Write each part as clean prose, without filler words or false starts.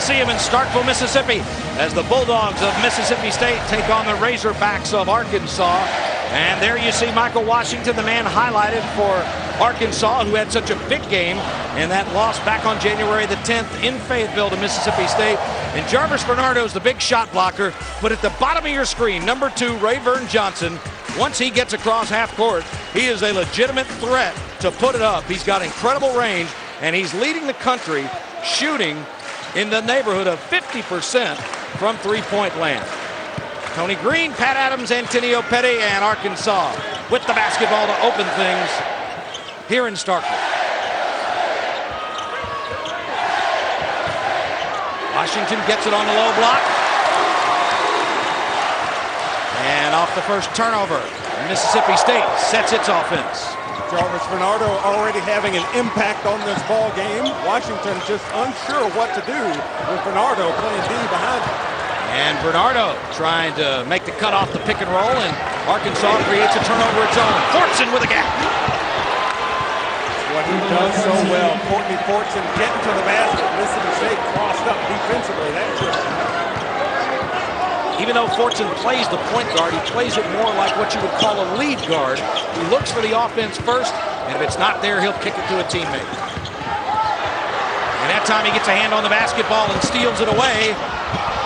Coliseum in Starkville, Mississippi, as the Bulldogs of Mississippi State take on the Razorbacks of Arkansas. And there you see Michael Washington, the man highlighted for Arkansas, who had such a big game in that loss back on January the 10th in Fayetteville to Mississippi State. And Jarvis Bernardo's the big shot blocker. But at the bottom of your screen, number 2, Rayburn Johnson, once he gets across half court, he is a legitimate threat to put it up. He's got incredible range, and he's leading the country shooting in the neighborhood of 50% from three-point land. Tony Green, Pat Adams, Antonio Petty, and Arkansas with the basketball to open things here in Starkville. Washington gets it on the low block. And off the first turnover, Mississippi State sets its offense. Jarvis Bernardo already having an impact on this ball game. Washington just unsure what to do with Bernardo playing D behind him. And Bernardo trying to make the cut off the pick and roll, and Arkansas creates a turnover its own. Fortson with a gap. What he does so well. Courtney Fortson getting to the basket. Mississippi State crossed up defensively. That's it. Even though Fortson plays the point guard, he plays it more like what you would call a lead guard. He looks for the offense first, and if it's not there, he'll kick it to a teammate. And that time he gets a hand on the basketball and steals it away.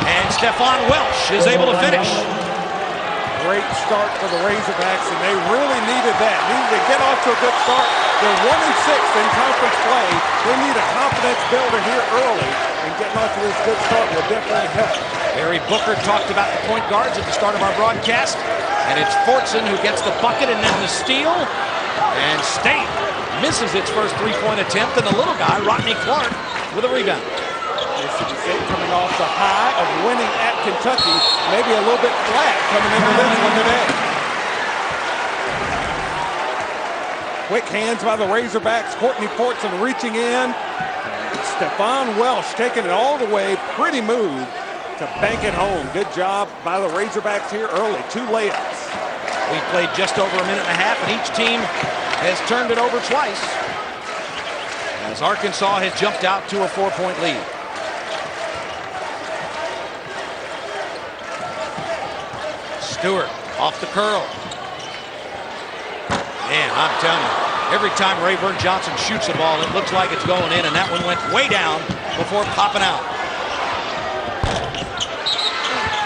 And Stephon Welsh is able to finish. Great start for the Razorbacks, and they really needed that. Needed to get off to a good start. They're 1-6 in conference play. They need a confidence builder here early, and getting off to this good start will definitely help. Barry Booker talked about the point guards at the start of our broadcast, and it's Fortson who gets the bucket and then the steal. And State misses its first three-point attempt, and the little guy, Rodney Clark, with a rebound. Mississippi State coming off the high of winning at Kentucky, maybe a little bit flat coming into this one today. Quick hands by the Razorbacks. Courtney Fortson reaching in. Stephon Welsh taking it all the way, pretty move to bank it home. Good job by the Razorbacks here early. 2 layups. We played just over a minute and a half, and each team has turned it over twice, as Arkansas has jumped out to a 4-point lead. Stewart off the curl. Man, I'm telling you, every time Rayburn Johnson shoots the ball, it looks like it's going in, and that one went way down before popping out.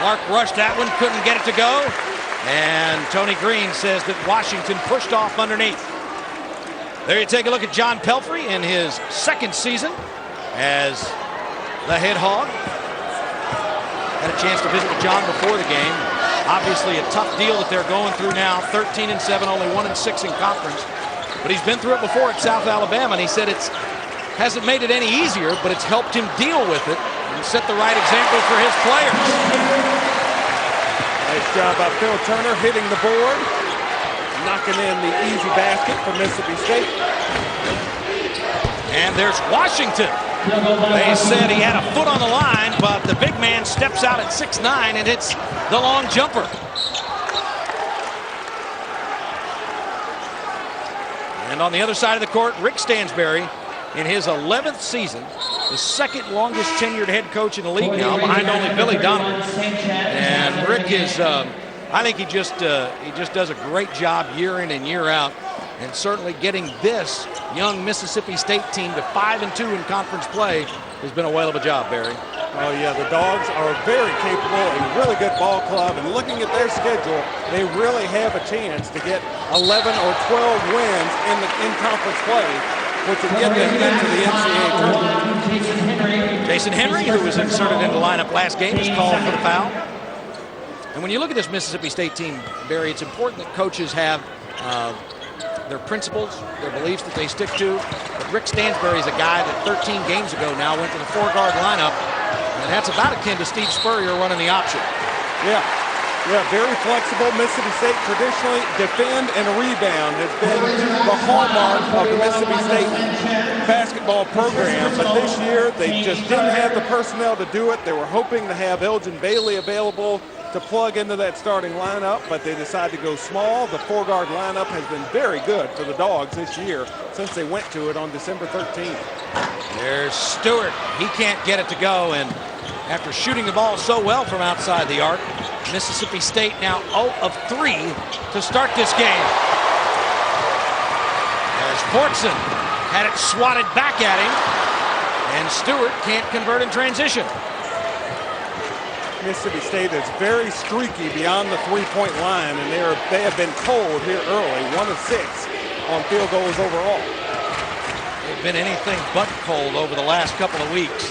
Clark rushed that one, couldn't get it to go, and Tony Green says that Washington pushed off underneath. There you take a look at John Pelfrey in his second season as the head hog. Had a chance to visit with John before the game. Obviously a tough deal that they're going through now. 13-7, only 1-6 in conference. But he's been through it before at South Alabama, and he said it hasn't made it any easier, but it's helped him deal with it and set the right example for his players. Nice job by Phil Turner hitting the board, knocking in the easy basket for Mississippi State. And there's Washington. They said he had a foot on the line, but the big man steps out at 6'9" and hits the long jumper. And on the other side of the court, Rick Stansbury in his 11th season, the second longest tenured head coach in the league now, behind only Billy Donovan. And Rick is, I think he just does a great job year in and year out, and certainly getting this young Mississippi State team to 5-2 in conference play has been a whale of a job, Barry. Oh yeah, the Dogs are very capable, a really good ball club, and looking at their schedule, they really have a chance to get 11 or 12 wins in conference play, which would get them into the NCAA tournament. Jason Henry, who was inserted into the lineup last game, is called for the foul. And when you look at this Mississippi State team, Barry, it's important that coaches have their principles, their beliefs that they stick to. But Rick Stansbury is a guy that 13 games ago now went to the 4-guard lineup, and that's about akin to Steve Spurrier running the option. Yeah, very flexible. Mississippi State traditionally defend and rebound has been the hallmark of the Mississippi State basketball program, but this year they just didn't have the personnel to do it. They were hoping to have Elgin Bailey available to plug into that starting lineup, but they decide to go small. The four-guard lineup has been very good for the Dogs this year since they went to it on December 13th. There's Stewart. He can't get it to go, and after shooting the ball so well from outside the arc, Mississippi State now 0 of 3 to start this game. As Fortson had it swatted back at him, and Stewart can't convert in transition. Mississippi State is very streaky beyond the three-point line, and they have been cold here early, 1 of 6 on field goals overall. They've been anything but cold over the last couple of weeks.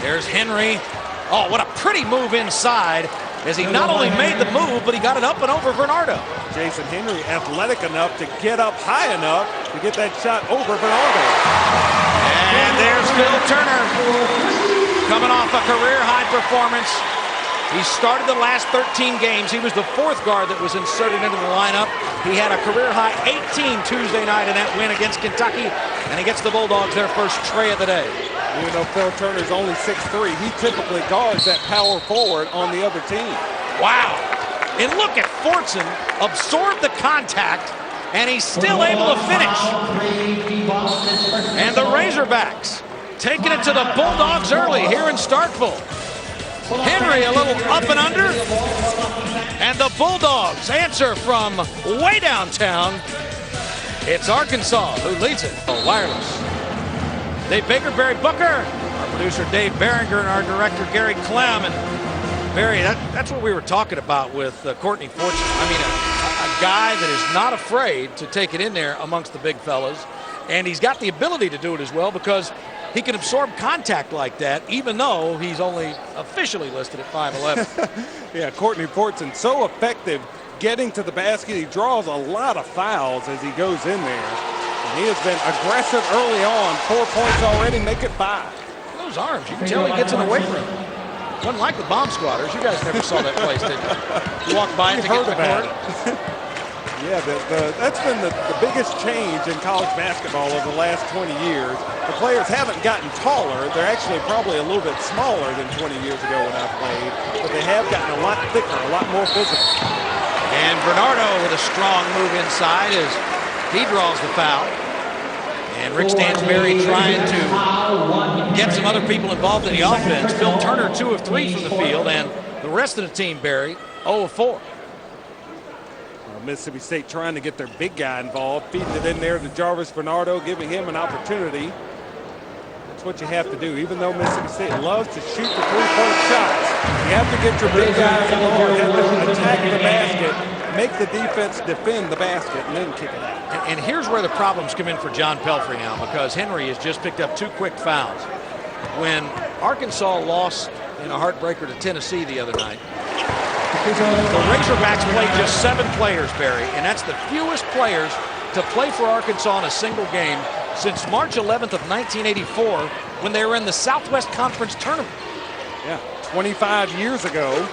There's Henry. Oh, what a pretty move inside, as he not only made the move, but he got it up and over Bernardo. Jason Henry athletic enough to get up high enough to get that shot over Bernardo. And there's Phil Turner coming off a career-high performance. He started the last 13 games. He was the 4th guard that was inserted into the lineup. He had a career-high 18 Tuesday night in that win against Kentucky, and he gets the Bulldogs their first tray of the day. Even though Phil Turner's only 6'3", he typically guards that power forward on the other team. Wow. And look at Fortson absorb the contact, and he's still able to finish. And the Razorbacks taking it to the Bulldogs early here in Starkville. Henry a little up and under, and the Bulldogs answer from way downtown. It's Arkansas who leads it. Wireless. Dave Baker, Barry Booker, our producer Dave Behringer, and our director Gary Clem. And Barry, that's what we were talking about with Courtney Fortson. I mean, a guy that is not afraid to take it in there amongst the big fellas, and he's got the ability to do it as well because he can absorb contact like that, even though he's only officially listed at 5'11". Yeah, Courtney Fortson, so effective getting to the basket. He draws a lot of fouls as he goes in there. And he has been aggressive early on. 4 points already, make it 5. Those arms, you can tell he gets in the weight room. Wasn't like the Bomb Squatters. You guys never saw that place, did you? You walked by it to get to the court. Yeah, that's been the biggest change in college basketball over the last 20 years. The players haven't gotten taller. They're actually probably a little bit smaller than 20 years ago when I played, but they have gotten a lot thicker, a lot more physical. And Bernardo with a strong move inside as he draws the foul. And Rick Stansberry trying to get some other people involved in the offense. Phil Turner 2 of 3 from the field, and the rest of the team, Barry, 0 of 4. Mississippi State trying to get their big guy involved, feeding it in there to Jarvis Bernardo, giving him an opportunity. That's what you have to do. Even though Mississippi State loves to shoot the three-point shots, you have to get your big guys involved. You have to attack the basket, make the defense defend the basket, and then kick it out. And here's where the problems come in for John Pelfrey now, because Henry has just picked up 2 quick fouls. When Arkansas lost in a heartbreaker to Tennessee the other night, the Razorbacks played just 7 players, Barry, and that's the fewest players to play for Arkansas in a single game since March 11th of 1984 when they were in the Southwest Conference Tournament. Yeah, 25 years ago.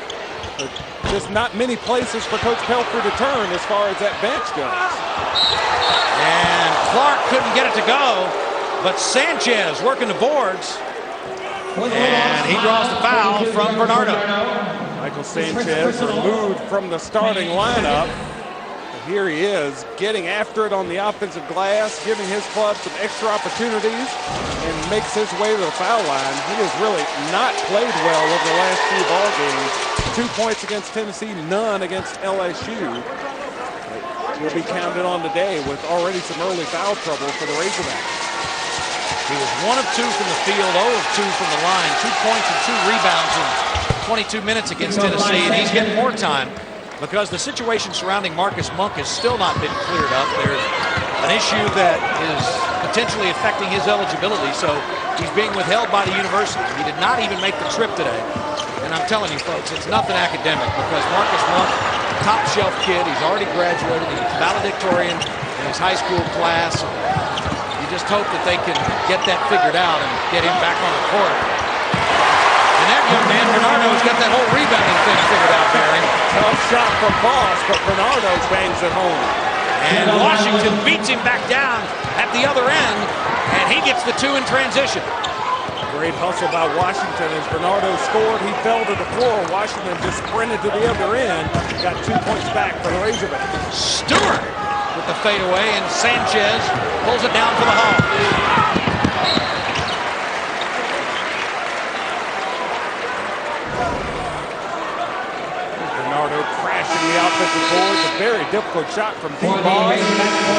Just not many places for Coach Pelfrey to turn as far as that bench goes. And Clark couldn't get it to go, but Sanchez working the boards, and he draws the foul from Bernardo. Michael Sanchez removed from the starting lineup. But here he is getting after it on the offensive glass, giving his club some extra opportunities, and makes his way to the foul line. He has really not played well over the last few ball games. 2 points against Tennessee, none against LSU. He'll be counted on today with already some early foul trouble for the Razorbacks. He was 1 of 2 from the field, 0 of 2 from the line, 2 points and 2 rebounds in 22 minutes against Tennessee, and he's getting more time because the situation surrounding Marcus Monk has still not been cleared up. There's an issue that is potentially affecting his eligibility, so he's being withheld by the university. He did not even make the trip today. And I'm telling you, folks, it's nothing academic because Marcus Monk, top shelf kid, he's already graduated, he's valedictorian in his high school class. You just hope that they can get that figured out and get him back on the court. And that young man, Bernardo's got that whole rebounding thing figured out, Barry. Tough shot from Boss, but Bernardo bangs it home. And Washington beats him back down at the other end, and he gets the 2 in transition. Great hustle by Washington as Bernardo scored. He fell to the floor. Washington just sprinted to the other end. Got 2 points back for the Razorbacks. Stewart with the fadeaway, and Sanchez pulls it down for the Hawks. Bernardo crashing the offensive boards. A very difficult shot from D-Boss.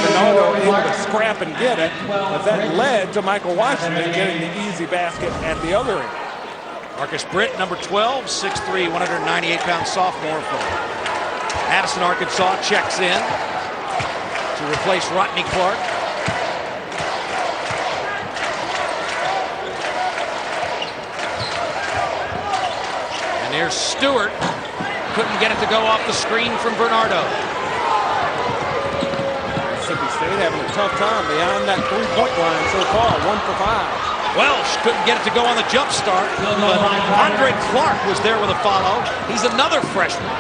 Bernardo able to scrap and get it, but that led to Michael Washington getting the easy basket at the other end. Marcus Britt, number 12, 6'3", 198-pound sophomore from Madison, Arkansas, checks in to replace Rodney Clark. And there's Stewart. Couldn't get it to go off the screen from Bernardo. Mississippi State having a tough time beyond that three-point line so far, 1 for 5. Welsh couldn't get it to go on the jump start, but Andre Clark was there with a follow. He's another freshman.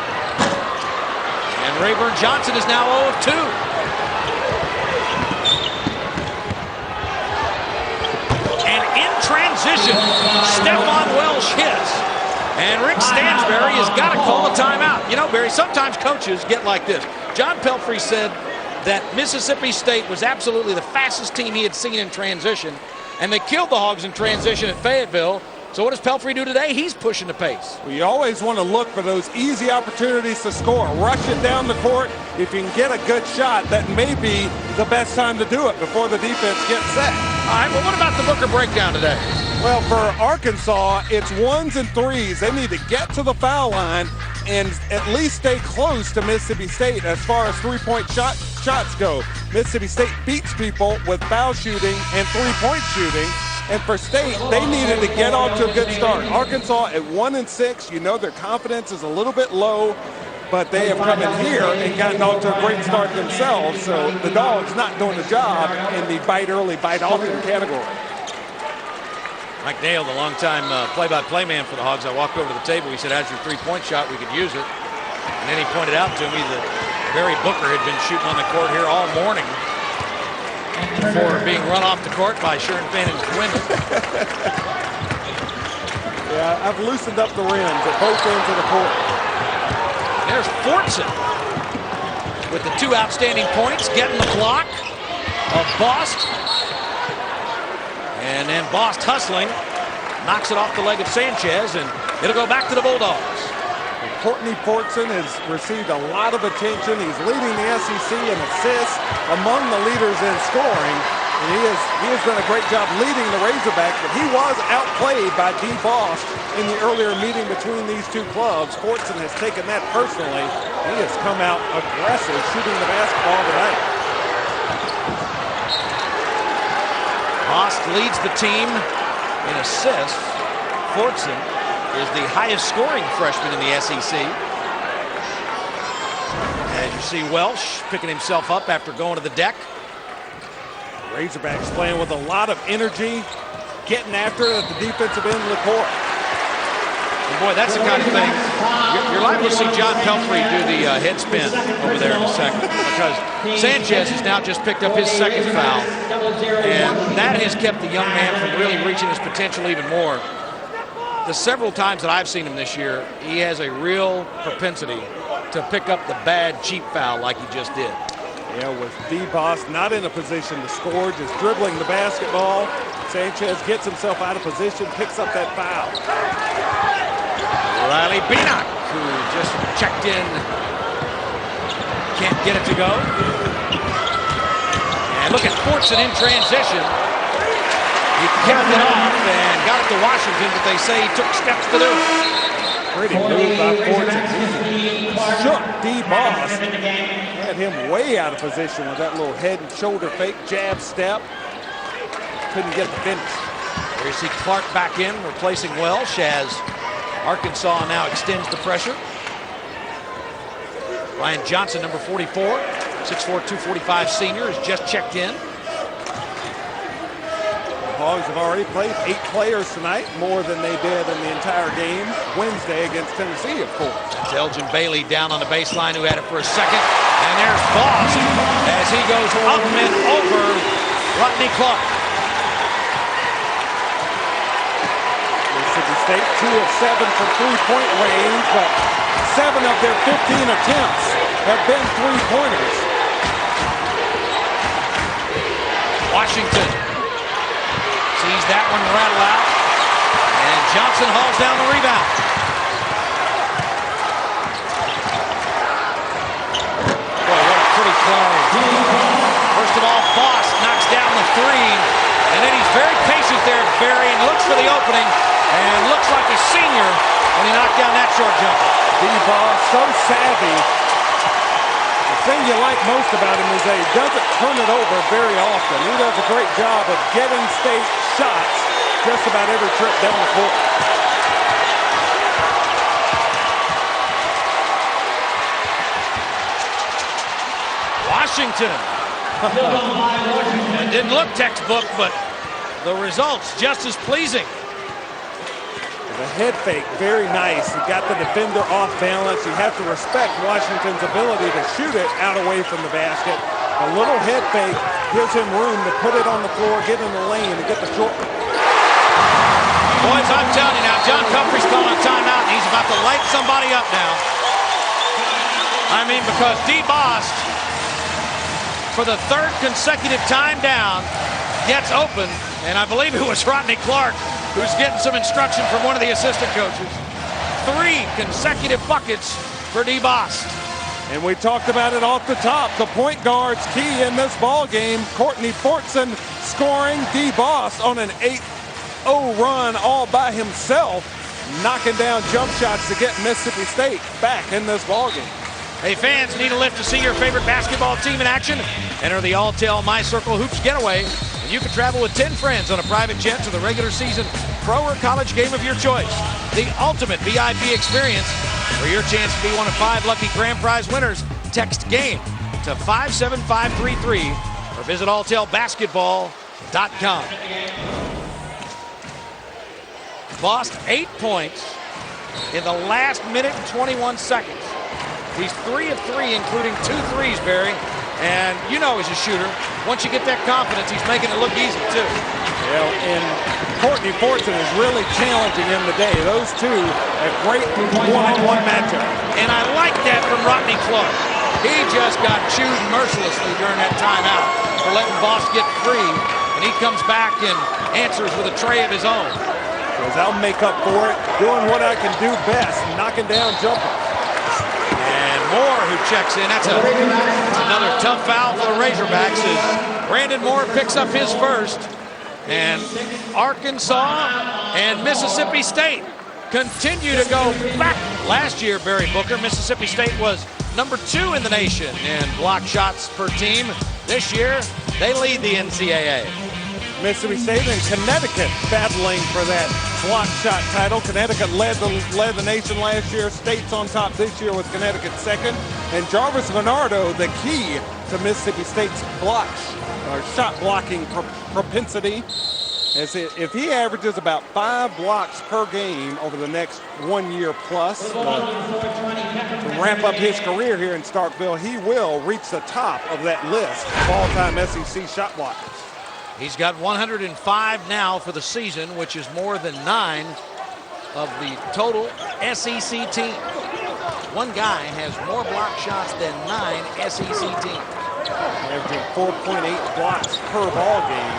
And Rayburn Johnson is now 0 of 2. And in transition, Stephon Welsh hits. And Rick Stansberry has got to call a timeout. You know, Barry, sometimes coaches get like this. John Pelfrey said that Mississippi State was absolutely the fastest team he had seen in transition, and they killed the Hogs in transition at Fayetteville. So what does Pelfrey do today? He's pushing the pace. Well, you always want to look for those easy opportunities to score. Rush it down the court. If you can get a good shot, that may be the best time to do it before the defense gets set. All right, well, what about the Booker breakdown today? Well, for Arkansas, it's 1s and 3s. They need to get to the foul line and at least stay close to Mississippi State as far as three-point shots go. Mississippi State beats people with foul shooting and three-point shooting. And for State, they needed to get off to a good start. Arkansas at 1 and 6, you know their confidence is a little bit low, but they have come in here and gotten off to a great start themselves. So the Dogs not doing the job in the bite early, bite often category. Mike Dale, the longtime play-by-play man for the Hogs, I walked over to the table. He said, "How's your three-point shot? We could use it." And then he pointed out to me that Barry Booker had been shooting on the court here all morning before being run off the court by Sharon Fannon's Quinlan. Yeah, I've loosened up the rims at both ends of the court. There's Fortson with the 2 outstanding points, getting the block of Bost. And then Bost hustling, knocks it off the leg of Sanchez, and it'll go back to the Bulldogs. Courtney Fortson has received a lot of attention. He's leading the SEC in assists, among the leaders in scoring. And he has done a great job leading the Razorbacks, but he was outplayed by D. Bost in the earlier meeting between these two clubs. Fortson has taken that personally. He has come out aggressive shooting the basketball tonight. Bost leads the team in assists. Fortson is the highest scoring freshman in the SEC. As you see, Welsh picking himself up after going to the deck. Razorbacks playing with a lot of energy, getting after it at the defensive end of the court. And boy, that's the kind of thing. You're liable to see John Pelfrey do the head spin over there in a second, because Sanchez has now just picked up his second foul, and that has kept the young man from really reaching his potential even more. The several times that I've seen him this year, he has a real propensity to pick up the bad, cheap foul like he just did. Yeah, with D-Boss not in a position to score, just dribbling the basketball. Sanchez gets himself out of position, picks up that foul. Riley Beanock, who just checked in, can't get it to go. And look at Fortson in transition. He kept it off and got it to Washington, but they say he took steps to do it. Pretty move by Fortson. He shook D-Boss. Had him way out of position with that little head and shoulder fake jab step. Couldn't get the finish. There you see Clark back in, replacing Welsh as Arkansas now extends the pressure. Ryan Johnson, number 44, 6'4", 245 senior, has just checked in. The Hogs have already played 8 players tonight, more than they did in the entire game Wednesday against Tennessee, of course. That's Elgin Bailey down on the baseline, who had it for a second. And there's Bost as he goes up and over Rodney Clark. State, 2 of 7 from three-point range, but 7 of their 15 attempts have been three-pointers. Washington sees that one rattle out, and Johnson hauls down the rebound. Boy, what a pretty play. First of all, Boss knocks down the three, and then he's very patient there, Barry, and looks for the opening, and looks like a senior when he knocked down that short jumper. D-Boss, so savvy. The thing you like most about him is that he doesn't turn it over very often. He does a great job of getting State shots just about every trip down the court. Washington. It didn't look textbook, but the results just as pleasing. The head fake, very nice. He got the defender off balance. You have to respect Washington's ability to shoot it out away from the basket. A little head fake gives him room to put it on the floor, get in the lane, and get the short. Boys, I'm telling you now, John Comfrey's calling a timeout, and he's about to light somebody up now. I mean, because D-Boss, for the third consecutive time down, gets open, and I believe it was Rodney Clark who's getting some instruction from one of the assistant coaches. 3 consecutive buckets for D-Boss. And we talked about it off the top. The point guard's key in this ball game. Courtney Fortson scoring, D-Boss on an 8-0 run all by himself, knocking down jump shots to get Mississippi State back in this ball game. Hey, fans, need a lift to see your favorite basketball team in action? Enter the Alltel My Circle Hoops Getaway, and you can travel with 10 friends on a private jet to the regular season pro or college game of your choice. The ultimate VIP experience. For your chance to be one of 5 lucky grand prize winners, text GAME to 57533 or visit alltelbasketball.com. Lost 8 points in the last minute and 21 seconds. He's 3 of 3, including 2 threes, Barry. And you know he's a shooter. Once you get that confidence, he's making it look easy, too. Well, and Courtney Fortson is really challenging him today. Those two, a great one-on-one matchup. And I like that from Rodney Clark. He just got chewed mercilessly during that timeout for letting Boss get free. And he comes back and answers with a tray of his own. Because I'll make up for it, doing what I can do best, knocking down jumpers. Moore who checks in. That's another tough foul for the Razorbacks as Brandon Moore picks up his first. And Arkansas and Mississippi State continue to go back. Last year, Barry Booker, Mississippi State was number 2 in the nation in block shots per team. This year, they lead the NCAA. Mississippi State and Connecticut battling for that block shot title. Connecticut led the nation last year. State's on top this year with Connecticut second. And Jarvis Bernardo, the key to Mississippi State's shot blocking propensity. As if he averages about 5 blocks per game over the next 1 year plus to ramp up his career here in Starkville, he will reach the top of that list of all-time SEC shot blockers. He's got 105 now for the season, which is more than 9 of the total SEC team. One guy has more block shots than 9 SEC teams. Averaging 4.8 blocks per ball game.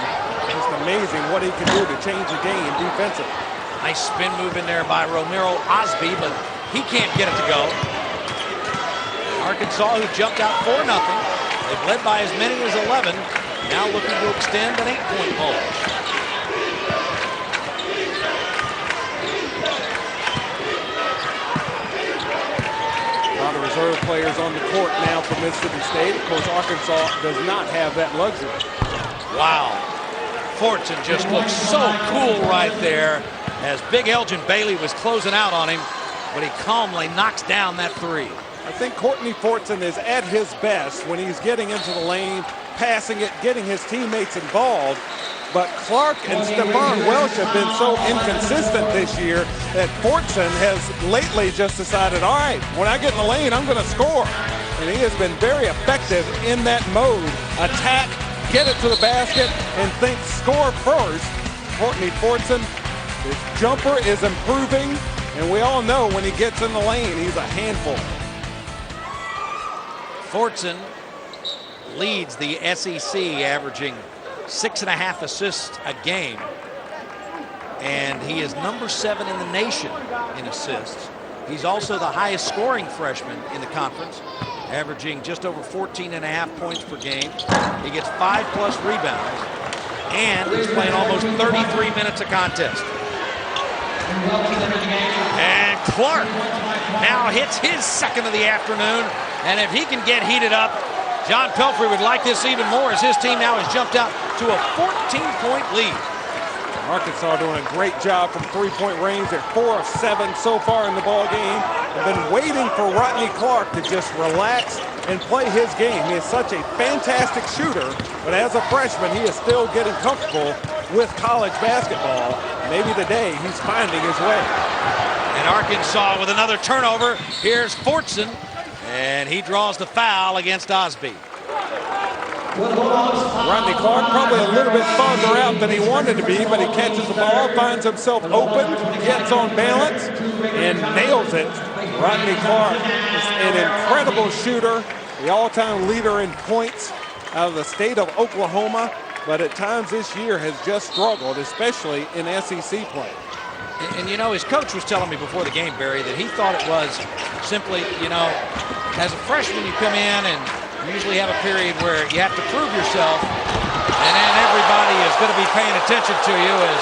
Just amazing what he can do to change the game defensively. Nice spin move in there by Romero Osby, but he can't get it to go. Arkansas, who jumped out 4-0. They've led by as many as 11. Now looking to extend an 8-point hold. A lot of reserve players on the court now for Mississippi State. Of course, Arkansas does not have that luxury. Wow. Fortson just looks so cool right there as Big Elgin Bailey was closing out on him, but he calmly knocks down that 3. I think Courtney Fortson is at his best when he's getting into the lane, passing it, getting his teammates involved. But Clark and Stephon Welsh have been so inconsistent this year that Fortson has lately just decided, all right, when I get in the lane, I'm going to score. And he has been very effective in that mode. Attack, get it to the basket, and think score first. Courtney Fortson His jumper is improving, and we all know when he gets in the lane, he's a handful. Fortson leads the SEC, averaging 6.5 assists a game. And he is number 7 in the nation in assists. He's also the highest scoring freshman in the conference, averaging just over 14.5 points per game. He gets 5+ rebounds, and he's playing almost 33 minutes a contest. And Clark now hits his second of the afternoon, and if he can get heated up, John Pelfrey would like this even more, as his team now has jumped out to a 14-point lead. Arkansas doing a great job from three-point range. They're 4 of 7 so far in the ball game. I've been waiting for Rodney Clark to just relax and play his game. He is such a fantastic shooter, but as a freshman, he is still getting comfortable with college basketball. Maybe today he's finding his way. And Arkansas with another turnover. Here's Fortson, and he draws the foul against Osby. Rodney Clark probably a little bit farther out than he wanted to be, but he catches the ball, finds himself open, gets on balance, and nails it. Rodney Clark is an incredible shooter, the all-time leader in points out of the state of Oklahoma, but at times this year has just struggled, especially in SEC play. And you know, his coach was telling me before the game, Barry, that he thought it was simply, you know, as a freshman you come in and you usually have a period where you have to prove yourself, and then everybody is going to be paying attention to you as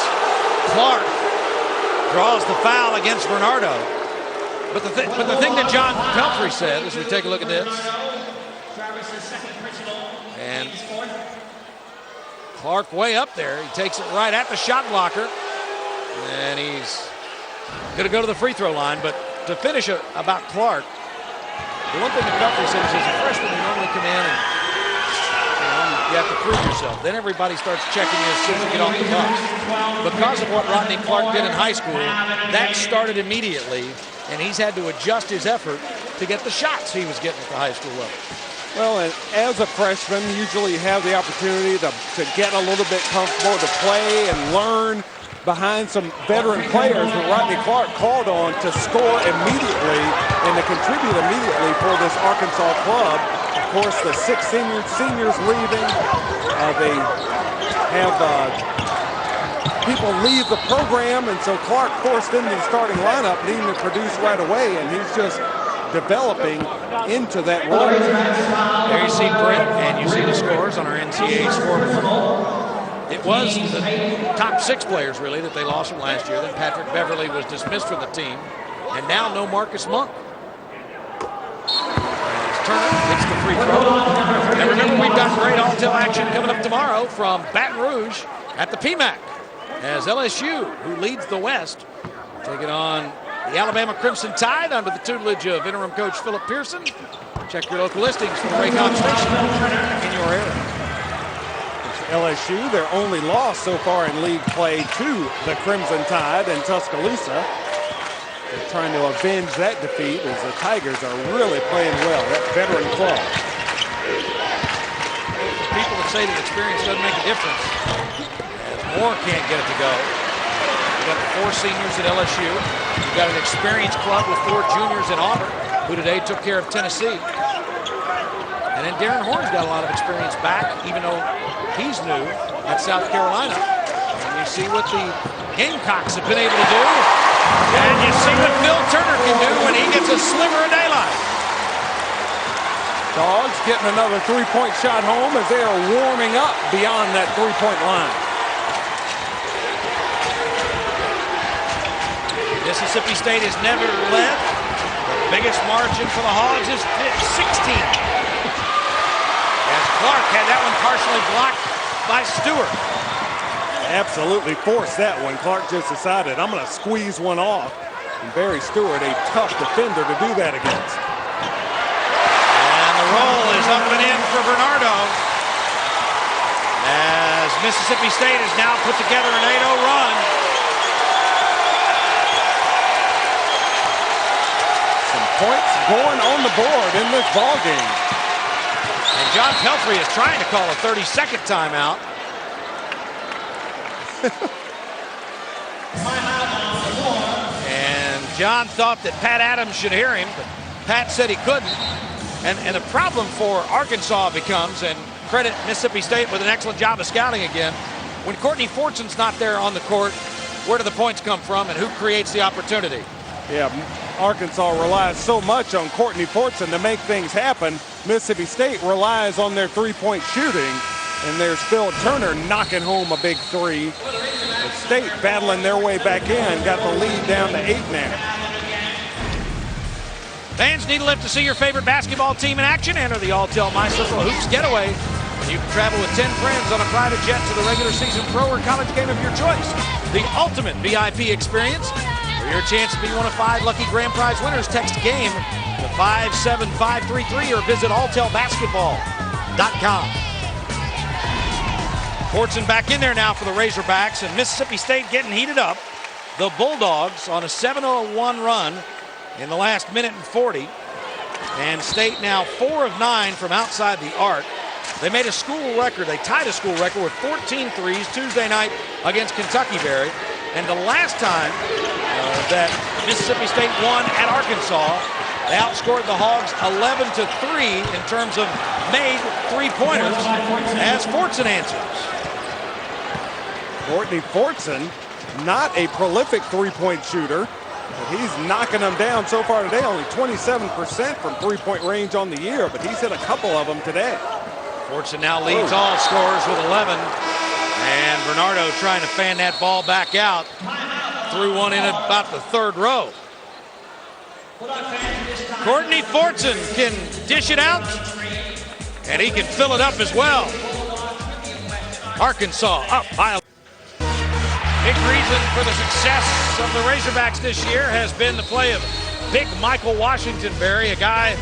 Clark draws the foul against Bernardo. But the thing that John Pelfrey said, as we take a look at this, and Clark way up there, he takes it right at the shot blocker, and he's going to go to the free throw line. But to finish about Clark, the one thing that Pelfrey says is, as a freshman, you normally come in and you have to prove yourself. Then everybody starts checking you as soon as you get off the bus. Because of what Rodney Clark did in high school, that started immediately, and he's had to adjust his effort to get the shots he was getting at the high school level. Well, and as a freshman, usually you have the opportunity to get a little bit comfortable, to play and learn behind some veteran players, but Rodney Clark called on to score immediately and to contribute immediately for this Arkansas club. Of course, the 6 seniors leaving. They have people leave the program, and so Clark forced into the starting lineup, needing to produce right away, and he's just developing into that role. There you see Brent, and you see the scores on our NCAA scoreboard. It was the top 6 players, really, that they lost from last year. Then Patrick Beverly was dismissed from the team. And now no Marcus Monk. As Turner hits the free throw. And remember, we've got great all-tell action coming up tomorrow from Baton Rouge at the PMAC, as LSU, who leads the West, taking on the Alabama Crimson Tide under the tutelage of interim coach Philip Pearson. Check your local listings for the Raycom station in your area. LSU, their only loss so far in league play to the Crimson Tide in Tuscaloosa. They're trying to avenge that defeat, as the Tigers are really playing well, that veteran club. People that say that experience doesn't make a difference, as Moore can't get it to go. You've got the 4 seniors at LSU. You've got an experienced club with 4 juniors in Auburn, who today took care of Tennessee. And then Darren Horn's got a lot of experience back, even though he's new at South Carolina. And you see what the Gamecocks have been able to do. And you see what Phil Turner can do when he gets a sliver of daylight. Dogs getting another 3-point shot home as they are warming up beyond that 3-point line. Mississippi State has never led. The biggest margin for the Hogs is 16. As Clark had that one partially blocked by Stewart. Absolutely forced that one. Clark just decided, I'm going to squeeze one off. And Barry Stewart, a tough defender to do that against. And the roll is up and in for Bernardo, as Mississippi State has now put together an 8-0 run. Some points going on the board in this ball game. And John Pelfrey is trying to call a 30-second timeout. John thought that Pat Adams should hear him, but Pat said he couldn't. And the problem for Arkansas becomes, and credit Mississippi State with an excellent job of scouting again, when Courtney Fortson's not there on the court, where do the points come from and who creates the opportunity? Yeah, Arkansas relies so much on Courtney Fortson to make things happen. Mississippi State relies on their three-point shooting, and there's Phil Turner knocking home a big three. The State battling their way back in, got the lead down to 8 now. Fans need to live to see your favorite basketball team in action. Enter the Alltel My Circle Hoops Getaway. You can travel with 10 friends on a private jet to the regular season pro or college game of your choice. The ultimate VIP experience. For your chance to be one of 5 lucky grand prize winners, text GAME to 57533 or visit alltelbasketball.com. Fortson back in there now for the Razorbacks, and Mississippi State getting heated up. The Bulldogs on a 7-0-1 run in the last minute and 40. And State now 4 of 9 from outside the arc. They made a school record. They tied a school record with 14 threes Tuesday night against Kentucky Berry. And the last time that Mississippi State won at Arkansas, they outscored the Hogs 11-3 in terms of made three-pointers as Fortson answers. Courtney Fortson, not a prolific three-point shooter, but he's knocking them down so far today. Only 27% from three-point range on the year, but he's hit a couple of them today. Fortson now leads all scorers with 11. And Bernardo trying to fan that ball back out. Threw one in about the third row. Courtney Fortson can dish it out, and he can fill it up as well. Arkansas up by. Big reason for the success of the Razorbacks this year has been the play of big Michael Washington Berry, a guy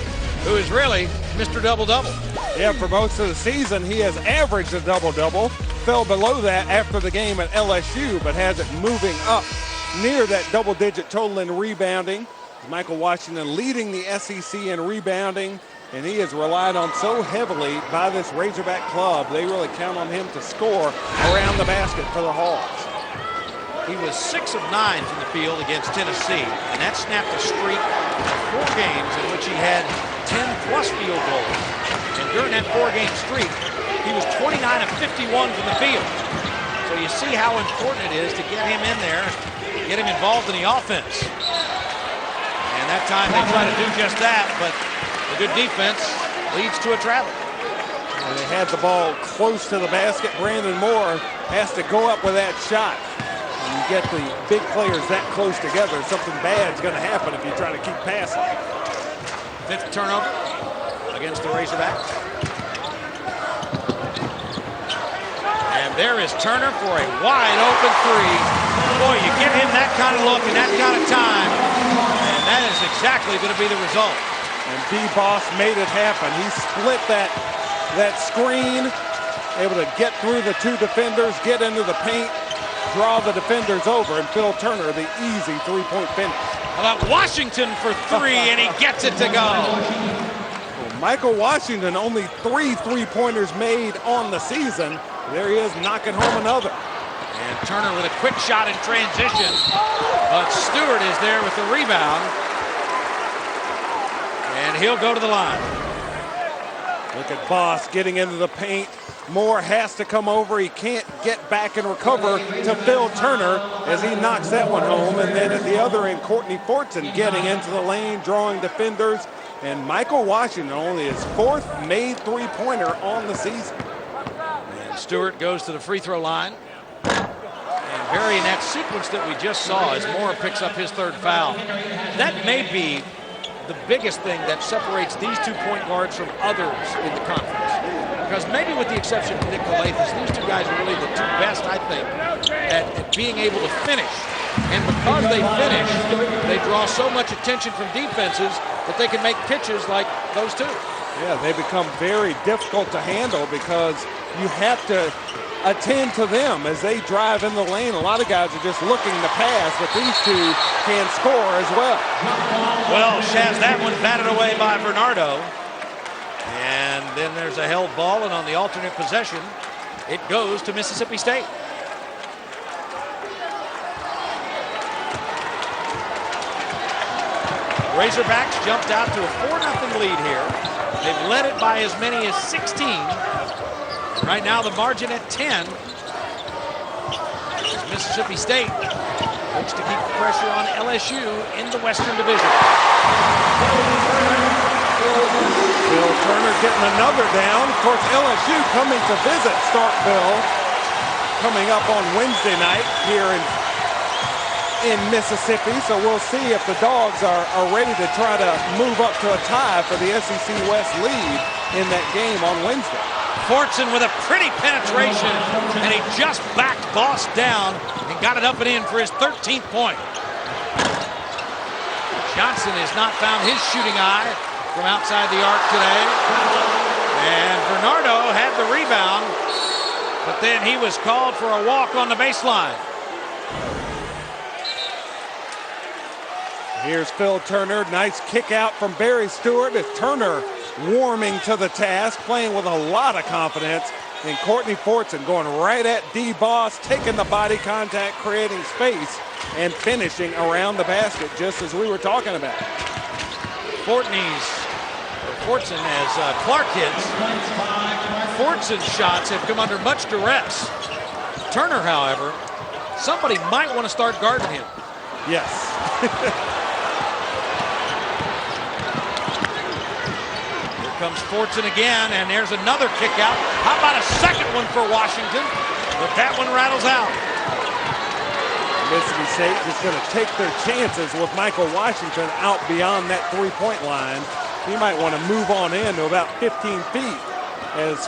who is really Mr. Double-Double. Yeah, for most of the season, he has averaged a double-double. Fell below that after the game at LSU, but has it moving up near that double-digit total in rebounding. Michael Washington leading the SEC in rebounding, and he is relied on so heavily by this Razorback club. They really count on him to score around the basket for the Hogs. He was 6 of 9 from the field against Tennessee, and that snapped a streak of 4 games in which he had 10-plus field goals. And during that 4-game streak, he was 29 of 51 from the field. So you see how important it is to get him in there, get him involved in the offense. And that time they try to do just that, but a good defense leads to a travel. And they had the ball close to the basket. Brandon Moore has to go up with that shot. When you get the big players that close together, something bad's going to happen if you try to keep passing. 5th turnover against the Razorbacks. And there is Turner for a wide open three. Boy, you give him that kind of look and that kind of time, and that is exactly going to be the result. And D-Boss made it happen. He split that screen, able to get through the 2 defenders, get into the paint, draw the defenders over, and Phil Turner the easy three-point finish. How about Washington for 3, and he gets it to go. Well, Michael Washington, only 3 three-pointers made on the season. There he is knocking home another. And Turner with a quick shot in transition, but Stewart is there with the rebound. And he'll go to the line. Look at Boss getting into the paint. Moore has to come over. He can't get back and recover to Phil Turner as he knocks that one home. And then at the other end, Courtney Fortson getting into the lane, drawing defenders. And Michael Washington only his 4th made three-pointer on the season. And Stewart goes to the free throw line. And Berry in that sequence that we just saw as Moore picks up his 3rd foul. That may be the biggest thing that separates these 2 point guards from others in the conference. Because maybe with the exception of Nick Calathis, these 2 guys are really the 2 best, I think, at being able to finish. And because they finish, they draw so much attention from defenses that they can make pitches like those 2. Yeah, they become very difficult to handle because you have to attend to them as they drive in the lane. A lot of guys are just looking to pass, but these 2 can score as well. Well, Shaz, that one batted away by Bernardo. And then there's a held ball, and on the alternate possession, it goes to Mississippi State. Razorbacks jumped out to a 4-0 lead here. They've led it by as many as 16. Right now the margin at 10. Mississippi State looks to keep the pressure on LSU in the Western Division. Bill Turner getting another down. Of course, LSU coming to visit Starkville coming up on Wednesday night here in Mississippi. So we'll see if the Dogs are ready to try to move up to a tie for the SEC West lead in that game on Wednesday. Fortson with a pretty penetration, and he just backed Boss down and got it up and in for his 13th point. Johnson has not found his shooting eye from outside the arc today. And Bernardo had the rebound, but then he was called for a walk on the baseline. Here's Phil Turner. Nice kick out from Barry Stewart. As Turner warming to the task, playing with a lot of confidence. And Courtney Fortson going right at D-Boss, taking the body contact, creating space, and finishing around the basket, just as we were talking about. Fortson, as Clark hits, Fortson's shots have come under much duress. Turner, however, somebody might want to start guarding him. Yes. Comes Fortson again, and there's another kick out. How about a second one for Washington? But that one rattles out. Mississippi State is going to take their chances with Michael Washington out beyond that three-point line. He might want to move on in to about 15 feet as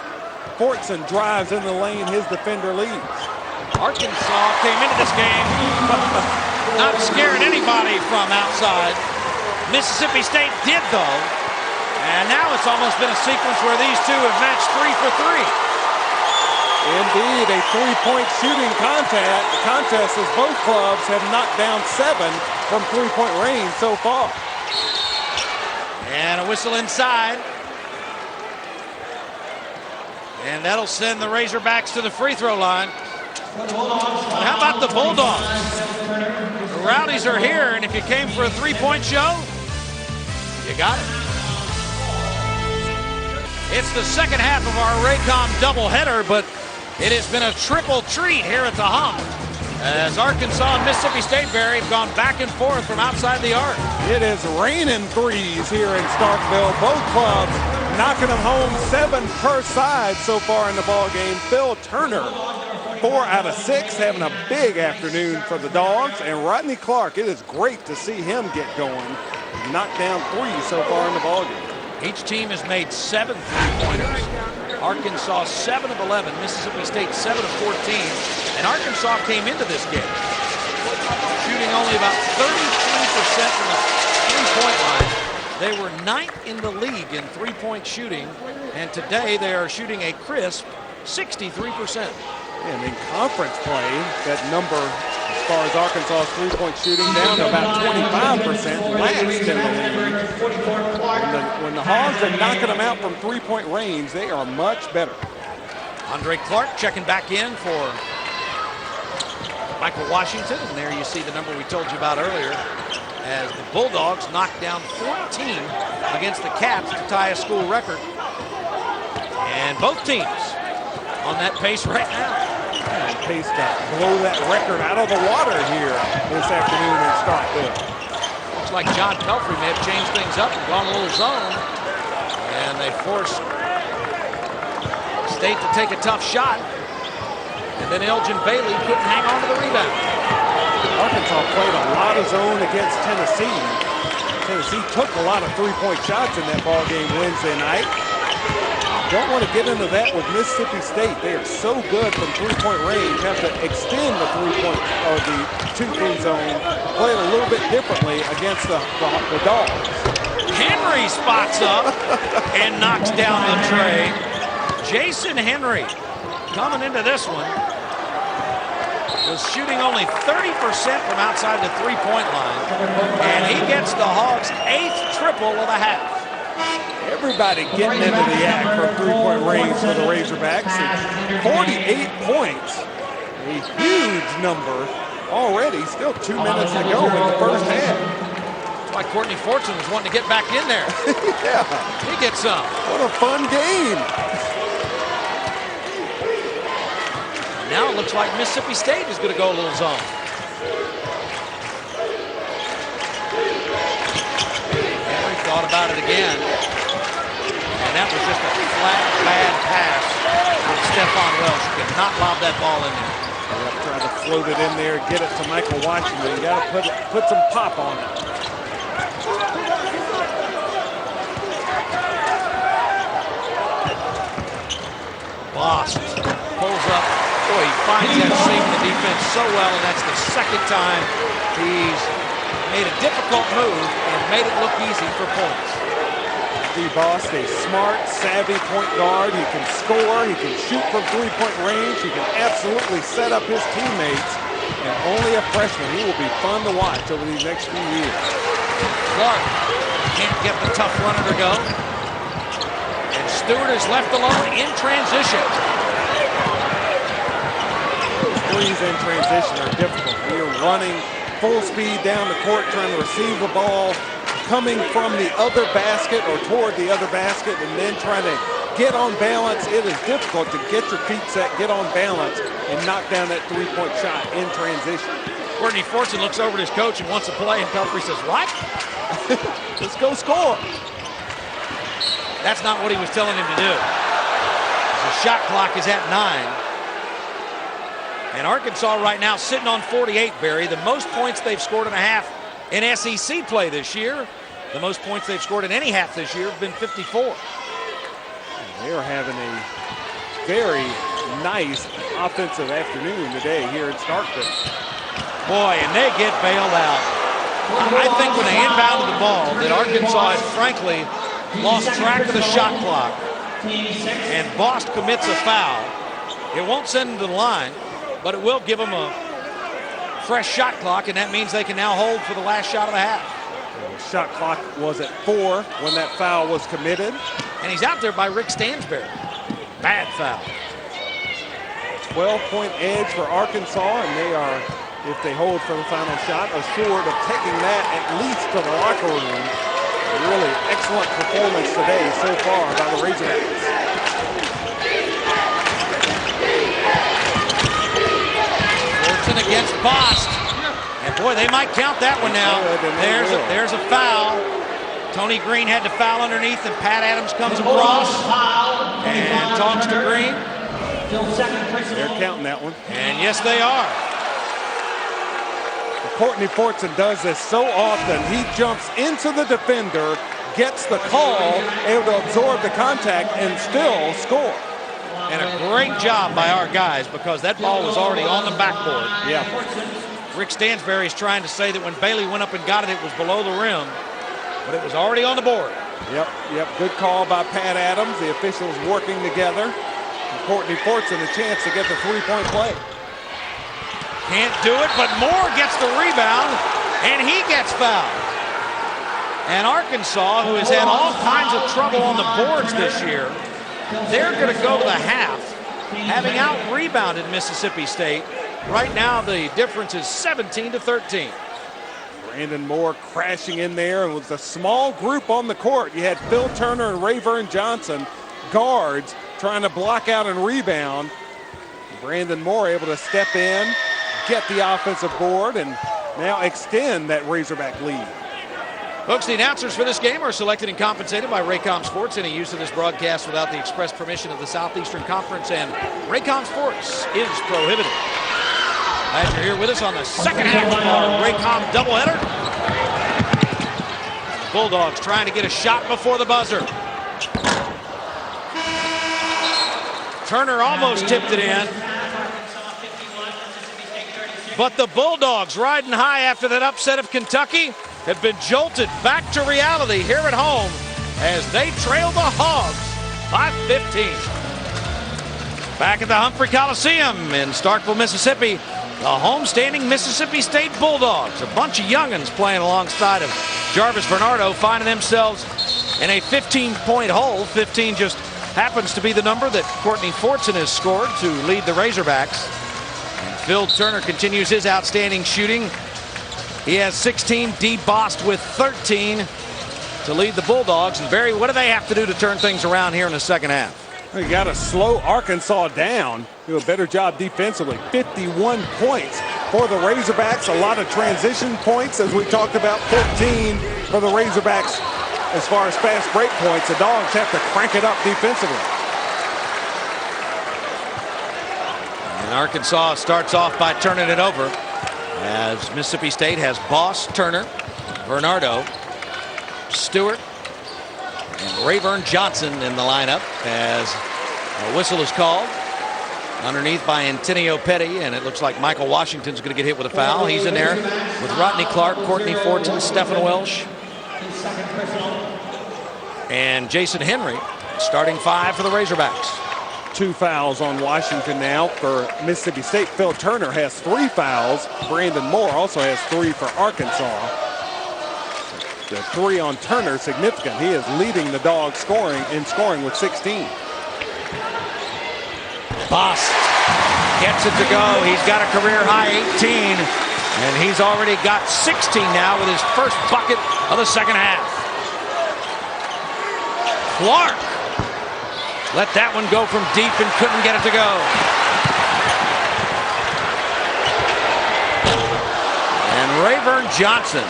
Fortson drives in the lane his defender leads. Arkansas came into this game not scaring anybody from outside. Mississippi State did, though. And now it's almost been a sequence where these two have matched 3 for 3. Indeed, a three-point shooting contest as both clubs have knocked down 7 from three-point range so far. And a whistle inside. And that'll send the Razorbacks to the free throw line. But how about the Bulldogs? The Rowdies are here, and if you came for a three-point show, you got it. It's the second half of our Raycom doubleheader, but it has been a triple treat here at the Hump as Arkansas and Mississippi State have gone back and forth from outside the arc. It is raining threes here in Starkville. Both clubs knocking them home, 7 per side so far in the ball game. Phil Turner, 4 out of 6, having a big afternoon for the Dogs. And Rodney Clark, it is great to see him get going. Knocked down 3 so far in the ball game. Each team has made 7 three-pointers. Arkansas 7 of 11, Mississippi State 7 of 14. And Arkansas came into this game shooting only about 33% from the three-point line. They were 9th in the league in three-point shooting, and today they are shooting a crisp 63%. And in conference play, that number as far as Arkansas's three-point shooting down to about 25%, last in the league. When the Hogs are knocking them out from three-point range, they are much better. Andre Clark checking back in for Michael Washington, and there you see the number we told you about earlier as the Bulldogs knocked down 14 against the Cats to tie a school record. And both teams on that pace right now. And pace to blow that record out of the water here this afternoon in Starkville. Looks like John Pelfrey may have changed things up and gone a little zone. And they forced State to take a tough shot. And then Elgin Bailey couldn't hang on to the rebound. Arkansas played a lot of zone against Tennessee. Tennessee took a lot of three-point shots in that ball game Wednesday night. Don't want to get into that with Mississippi State. They are so good from three-point range, have to extend the three-point or the 2-3 zone, play it a little bit differently against the Dogs. Henry spots up and knocks down the tray. Jason Henry coming into this one was shooting only 30% from outside the three-point line, and he gets the Hogs' 8th triple of the half. Everybody getting into the act from three-point range for the Razorbacks. 48 points, a huge number already. Still 2 minutes to go in the first half. like Courtney Fortune was wanting to get back in there. Yeah. He gets some. What a fun game. Now it looks like Mississippi State is going to go a little zone. Henry thought about it again. And that was just a flat, bad pass from Stephon Welsh. You cannot lob that ball in there. Try to float it in there, get it to Michael Washington. You got to put some pop on it. Bost pulls up. Boy, he finds that seam in the defense so well, and that's the second time he's made a difficult move and made it look easy for points. Bost, a smart, savvy point guard. He can score. He can shoot from three-point range. He can absolutely set up his teammates. And only a freshman. He will be fun to watch over these next few years. Clark can't get the tough runner to go. And Stewart is left alone in transition. Threes in transition are difficult. We are running full speed down the court, trying to receive the ball, coming from the other basket or toward the other basket, and then trying to get on balance. It is difficult to get your feet set, get on balance, and knock down that three-point shot in transition. Courtney Fortune looks over at his coach and wants to play, and Pelfrey says, "What?" Let's go score. That's not what he was telling him to do. The shot clock is at 9. And Arkansas right now sitting on 48, Barry. The most points they've scored in a half in SEC play this year. The most points they've scored in any half this year have been 54. They are having a very nice offensive afternoon today here in Starkville. Boy, and they get bailed out. I think when they inbounded the ball that Arkansas has frankly lost track of the shot clock, and Bost commits a foul. It won't send them to the line, but it will give them a fresh shot clock, and that means they can now hold for the last shot of the half. The shot clock was at 4 when that foul was committed. And he's out there by Rick Stansberry. Bad foul. 12-point edge for Arkansas, and they are, if they hold for the final shot, assured of taking that at least to the locker room. A really excellent performance today so far by the Razorbacks. Fortune against Bost. And boy, they might count that one now. There's a foul. Tony Green had to foul underneath, and Pat Adams comes across and talks to Green. They're counting that one. And yes, they are. Courtney Fortune does this so often. He jumps into the defender, gets the call, able to absorb the contact, and still score. And a great job by our guys, because that ball was already on the backboard. Yeah. Rick Stansberry is trying to say that when Bailey went up and got it, it was below the rim, but it was already on the board. Yep. Good call by Pat Adams. The officials working together. And Courtney Fortune a chance to get the three-point play. Can't do it, but Moore gets the rebound, and he gets fouled. And Arkansas, who has had all kinds of trouble on the boards this year, they're going to go to the half, having out-rebounded Mississippi State. Right now, the difference is 17-13. Brandon Moore crashing in there, and with a small group on the court, you had Phil Turner and Rayburn Johnson, guards, trying to block out and rebound. Brandon Moore able to step in, get the offensive board, and now extend that Razorback lead. Folks, the announcers for this game are selected and compensated by Raycom Sports. Any use of this broadcast without the express permission of the Southeastern Conference and Raycom Sports is prohibited. Glad you're here with us on the second half of our Raycom doubleheader. The Bulldogs trying to get a shot before the buzzer. Turner almost tipped it in. But the Bulldogs, riding high after that upset of Kentucky, have been jolted back to reality here at home as they trail the Hogs by 15. Back at the Humphrey Coliseum in Starkville, Mississippi, the homestanding Mississippi State Bulldogs, a bunch of youngins playing alongside of Jarvis Bernardo, finding themselves in a 15-point hole. 15 just happens to be the number that Courtney Fortune has scored to lead the Razorbacks. And Phil Turner continues his outstanding shooting. He has 16. DeBost with 13 to lead the Bulldogs. And Barry, what do they have to do to turn things around here in the second half? You got to slow Arkansas down, do a better job defensively. 51 points for the Razorbacks. A lot of transition points, as we talked about. 15 for the Razorbacks as far as fast break points. The Dogs have to crank it up defensively. And Arkansas starts off by turning it over, as Mississippi State has Boss, Turner, Bernardo, Stewart, and Rayburn Johnson in the lineup as a whistle is called. Underneath by Antonio Petty, and it looks like Michael Washington's going to get hit with a foul. He's in there with Rodney Clark, Courtney Fortin, Stephen Welsh, and Jason Henry, starting 5 for the Razorbacks. 2 fouls on Washington now for Mississippi State. Phil Turner has 3 fouls. Brandon Moore also has 3 for Arkansas. The 3 on Turner significant. He is leading the Dogs scoring with 16. Boss gets it to go. He's got a career high 18, and he's already got 16 now with his first bucket of the second half. Clark let that one go from deep and couldn't get it to go. And Rayburn Johnson,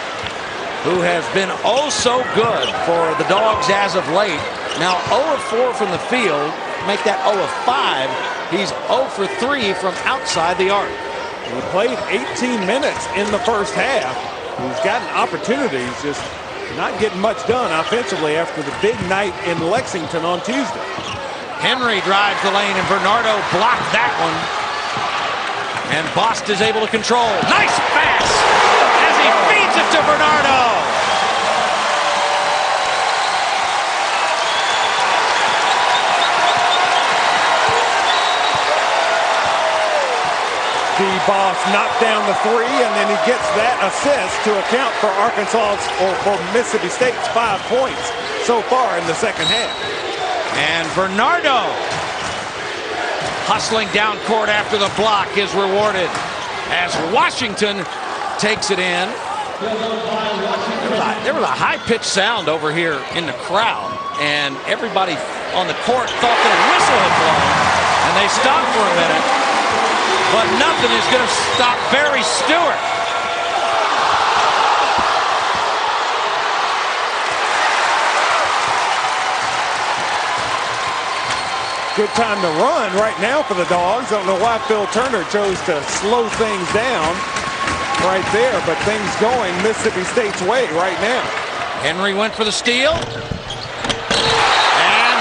who has been oh so good for the Dogs as of late, now 0 of 4 from the field, make that 0 of 5. He's 0 for 3 from outside the arc. He played 18 minutes in the first half. He's gotten opportunities, just not getting much done offensively after the big night in Lexington on Tuesday. Henry drives the lane, and Bernardo blocked that one. And Bost is able to control. Nice pass as he feeds it to Bernardo. DeBost knocked down the 3, and then he gets that assist to account for Arkansas's, or for Mississippi State's 5 points so far in the second half. And Bernardo, hustling down court after the block, is rewarded as Washington takes it in. There was a high-pitched sound over here in the crowd, and everybody on the court thought that a whistle had blown, and they stopped for a minute. But nothing is going to stop Barry Stewart. Good time to run right now for the Dogs. Don't know why Phil Turner chose to slow things down right there, but things going Mississippi State's way right now. Henry went for the steal. And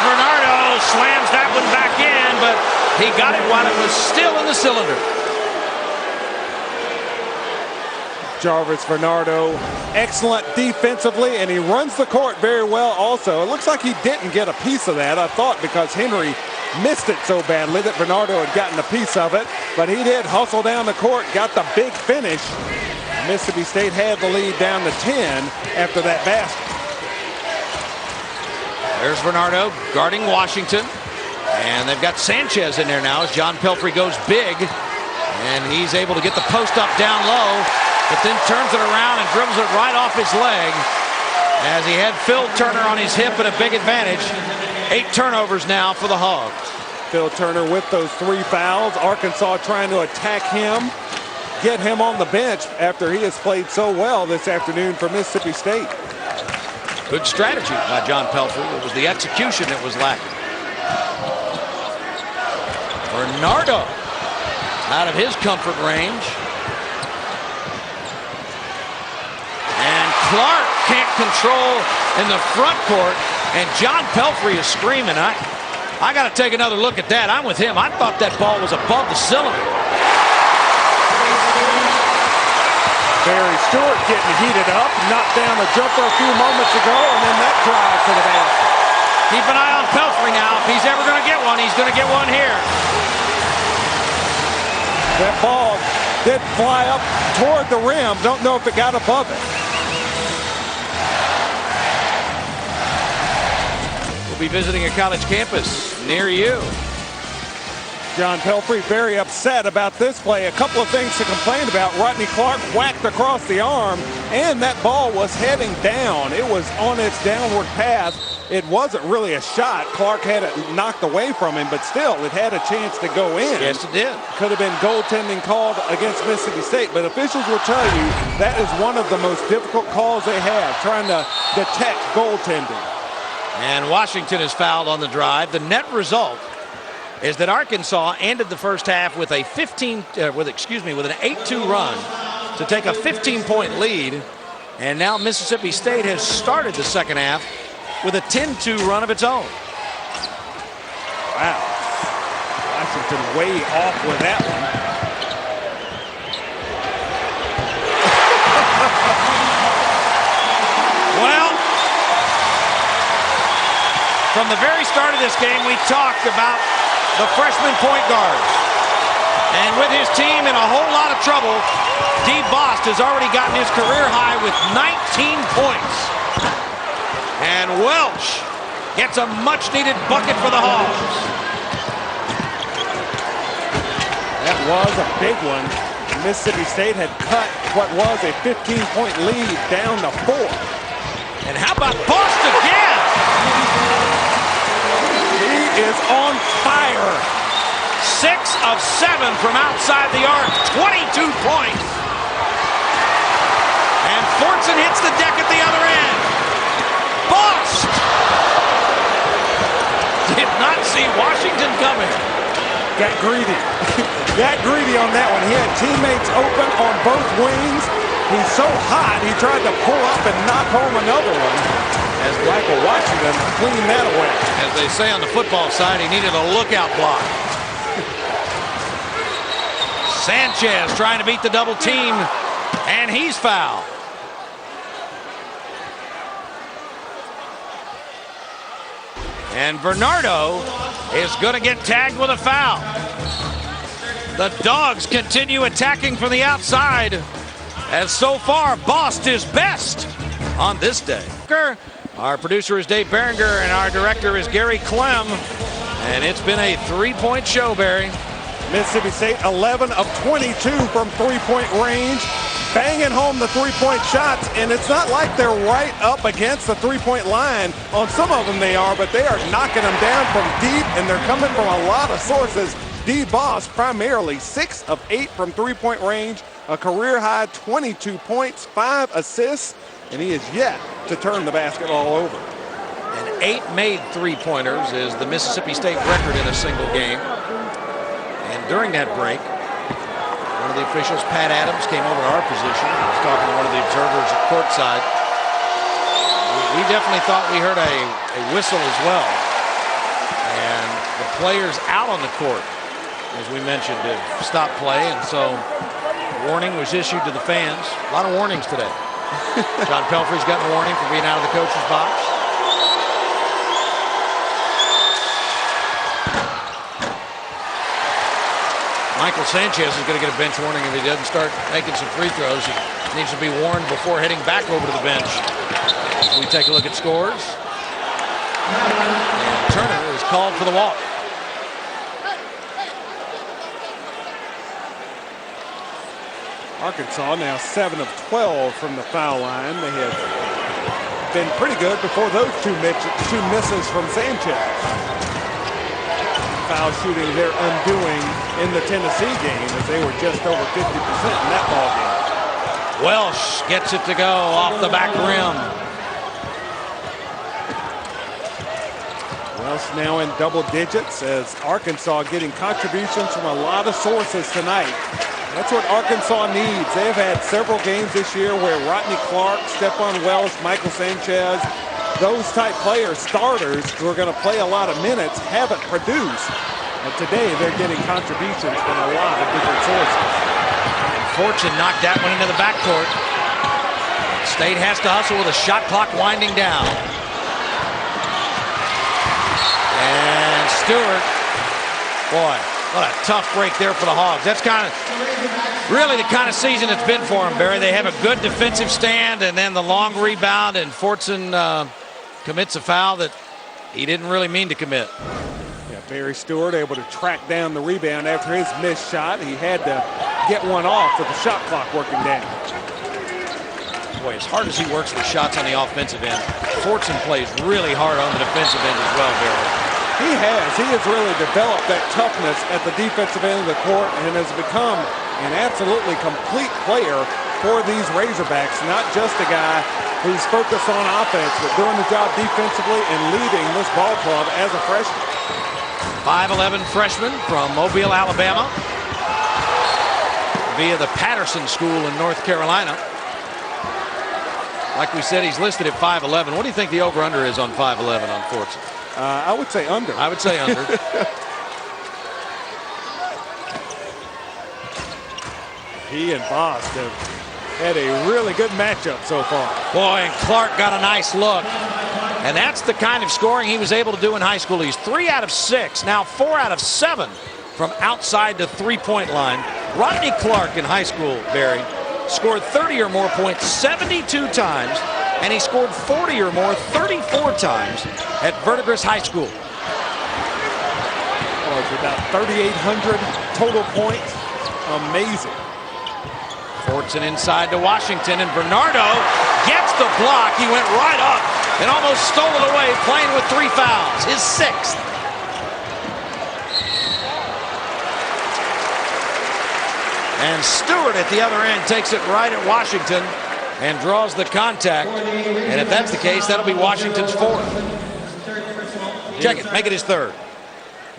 Bernardo slams that one back in, but he got it while it was still in the cylinder. Jarvis Bernardo, excellent defensively, and he runs the court very well also. It looks like he didn't get a piece of that, I thought, because Henry missed it so badly that Bernardo had gotten a piece of it. But he did hustle down the court, got the big finish. Mississippi State had the lead down to 10 after that basket. There's Bernardo guarding Washington. And they've got Sanchez in there now as John Pelfrey goes big. And he's able to get the post up down low, but then turns it around and dribbles it right off his leg as he had Phil Turner on his hip and a big advantage. 8 turnovers now for the Hogs. Phil Turner with those 3 fouls. Arkansas trying to attack him, get him on the bench after he has played so well this afternoon for Mississippi State. Good strategy by John Pelfrey. It was the execution that was lacking. Bernardo out of his comfort range. And Clark can't control in the front court, and John Pelfrey is screaming. I got to take another look at that. I'm with him. I thought that ball was above the cylinder. Barry Stewart getting heated up, knocked down a jumper a few moments ago, and then that drive to the basket. Keep an eye on Pelfrey now. If he's ever going to get one, he's going to get one here. That ball did fly up toward the rim. Don't know if it got above it. We'll be visiting a college campus near you. John Pelfrey very upset about this play. A couple of things to complain about. Rodney Clark whacked across the arm, and that ball was heading down. It was on its downward path. It wasn't really a shot. Clark had it knocked away from him, but still, it had a chance to go in. Yes, it did. Could have been goaltending called against Mississippi State, but officials will tell you that is one of the most difficult calls they have, trying to detect goaltending. And Washington is fouled on the drive. The net result is that Arkansas ended the first half with a 8-2 run to take a 15-point lead, and now Mississippi State has started the second half with a 10-2 run of its own. Wow. Washington way off with that one. Well, from the very start of this game, we talked about the freshman point guard. And with his team in a whole lot of trouble, D. Bost has already gotten his career high with 19 points. And Welch gets a much-needed bucket for the Hogs. That was a big one. Mississippi State had cut what was a 15-point lead down to 4. And how about Bost again? He is on fire. 6 of 7 from outside the arc, 22 points. And Fortson hits the deck at the other end. Bost did not see Washington coming. Got greedy. Got greedy on that one. He had teammates open on both wings. He's so hot, he tried to pull up and knock home another one, as Michael Washington cleaned that away. As they say on the football side, he needed a lookout block. Sanchez trying to beat the double team, and he's fouled. And Bernardo is going to get tagged with a foul. The Dogs continue attacking from the outside, as so far Bost is best on this day. Our producer is Dave Berenger, and our director is Gary Clem. And it's been a three-point show, Barry. Mississippi State 11 of 22 from three-point range, banging home the three-point shots, and it's not like they're right up against the three-point line. On some of them they are, but they are knocking them down from deep, and they're coming from a lot of sources. D. Bost primarily 6 of 8 from three-point range, a career-high 22 points, 5 assists, and he is yet to turn the basketball over. And 8 made three-pointers is the Mississippi State record in a single game. And during that break, one of the officials, Pat Adams, came over to our position. He was talking to one of the observers at courtside. We definitely thought we heard a whistle as well. And the players out on the court, as we mentioned, to stop play. And so a warning was issued to the fans. A lot of warnings today. John Pelfrey's gotten a warning for being out of the coach's box. Michael Sanchez is going to get a bench warning if he doesn't start making some free throws. He needs to be warned before heading back over to the bench. As we take a look at scores. And Turner is called for the walk. Arkansas now 7 of 12 from the foul line. They have been pretty good before those two misses from Sanchez. Foul shooting their undoing in the Tennessee game, as they were just over 50% in that ball game. Welsh gets it to go off the back rim. Welsh now in double digits, as Arkansas getting contributions from a lot of sources tonight. That's what Arkansas needs. They have had several games this year where Rodney Clark, Stephon Welsh, Michael Sanchez, those type players, starters who are going to play a lot of minutes, haven't produced. But today they're getting contributions from a lot of different sources. And Fortson knocked that one into the backcourt. State has to hustle with a shot clock winding down. And Stewart, boy, what a tough break there for the Hogs. That's kind of really the kind of season it's been for them, Barry. They have a good defensive stand, and then the long rebound, and Fortson commits a foul that he didn't really mean to commit. Yeah, Barry Stewart able to track down the rebound after his missed shot. He had to get one off with the shot clock working down. Boy, as hard as he works with shots on the offensive end, Fortson plays really hard on the defensive end as well, Barry. He has really developed that toughness at the defensive end of the court and has become an absolutely complete player for these Razorbacks. Not just a guy who's focused on offense, but doing the job defensively and leading this ball club as a freshman. 5'11" freshman from Mobile, Alabama, via the Patterson School in North Carolina. Like we said, he's listed at 5'11". What do you think the over-under is on 5'11" on Fortson? I would say under. I would say under. He and Bost have had a really good matchup so far. Boy, and Clark got a nice look. And that's the kind of scoring he was able to do in high school. He's 3 out of 6, now 4 out of 7 from outside the three-point line. Rodney Clark in high school, Barry, scored 30 or more points 72 times, and he scored 40 or more 34 times at Verdigris High School. Oh, it's about 3,800 total points. Amazing. Fortson inside to Washington, and Bernardo gets the block. He went right up and almost stole it away, playing with 3 fouls, his 6th. And Stewart at the other end takes it right at Washington and draws the contact. And if that's the case, that'll be Washington's 4th. Check it, make it his 3rd.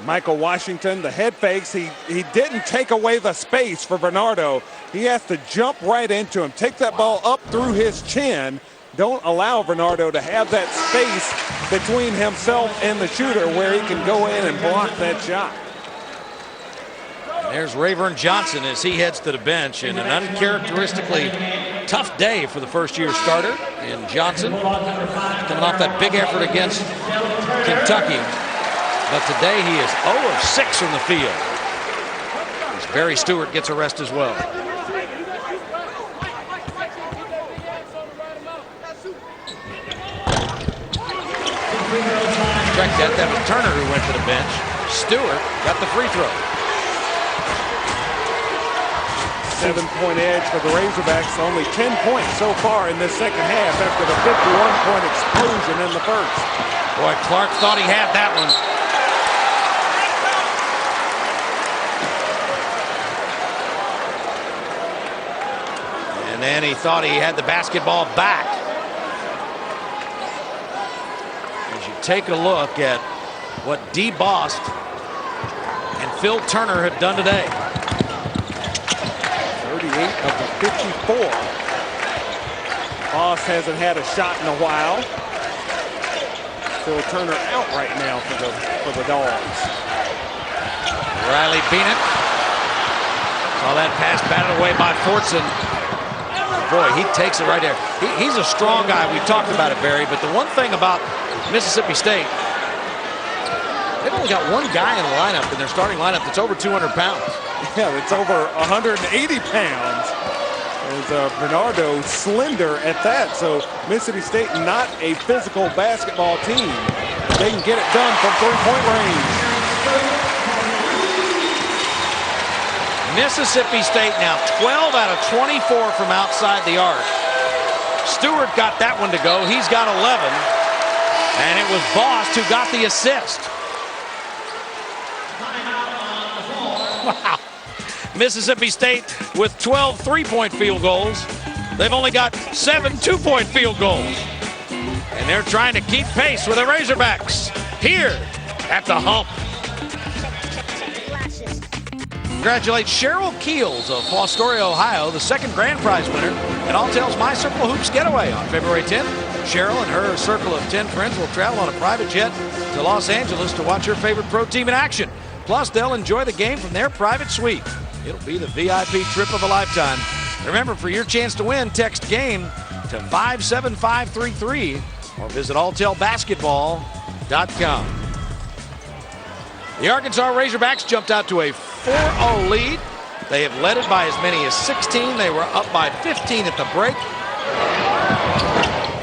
Michael Washington, the head fakes. He didn't take away the space for Bernardo. He has to jump right into him, take that ball up through his chin. Don't allow Bernardo to have that space between himself and the shooter where he can go in and block that shot. And there's Rayburn Johnson as he heads to the bench, and an uncharacteristically tough day for the first-year starter. And Johnson coming off that big effort against Kentucky. But today he is 0 of 6 from the field. As Barry Stewart gets a rest as well. Check that. That was Turner who went to the bench. Stewart got the free throw. 7-point edge for the Razorbacks. Only 10 points so far in this second half after the 51-point explosion in the first. Boy, Clark thought he had that one. And then he thought he had the basketball back. As you take a look at what D. Bost and Phil Turner have done today. 38 of the 54. Bost hasn't had a shot in a while. Phil Turner out right now for the Dogs. Riley Beanett. Saw that pass batted away by Fortson. Boy, he takes it right there. He's a strong guy. We've talked about it, Barry. But the one thing about Mississippi State, they've only got one guy in the lineup, in their starting lineup, that's over 200 pounds. Yeah, that's over 180 pounds. As Bernardo slender at that. So Mississippi State not a physical basketball team. They can get it done from three-point range. Mississippi State now 12 out of 24 from outside the arc. Stewart got that one to go. He's got 11. And it was Bost who got the assist. Wow. Mississippi State with 12 three-point field goals. They've only got 7 two-point field goals. And they're trying to keep pace with the Razorbacks here at the Hump. Congratulate Cheryl Keels of Fostoria, Ohio, the second grand prize winner at Alltel's My Circle Hoops Getaway on February 10th. Cheryl and her circle of 10 friends will travel on a private jet to Los Angeles to watch her favorite pro team in action. Plus, they'll enjoy the game from their private suite. It'll be the VIP trip of a lifetime. Remember, for your chance to win, text GAME to 57533 or visit alltelbasketball.com. The Arkansas Razorbacks jumped out to a 4-0 lead. They have led it by as many as 16. They were up by 15 at the break.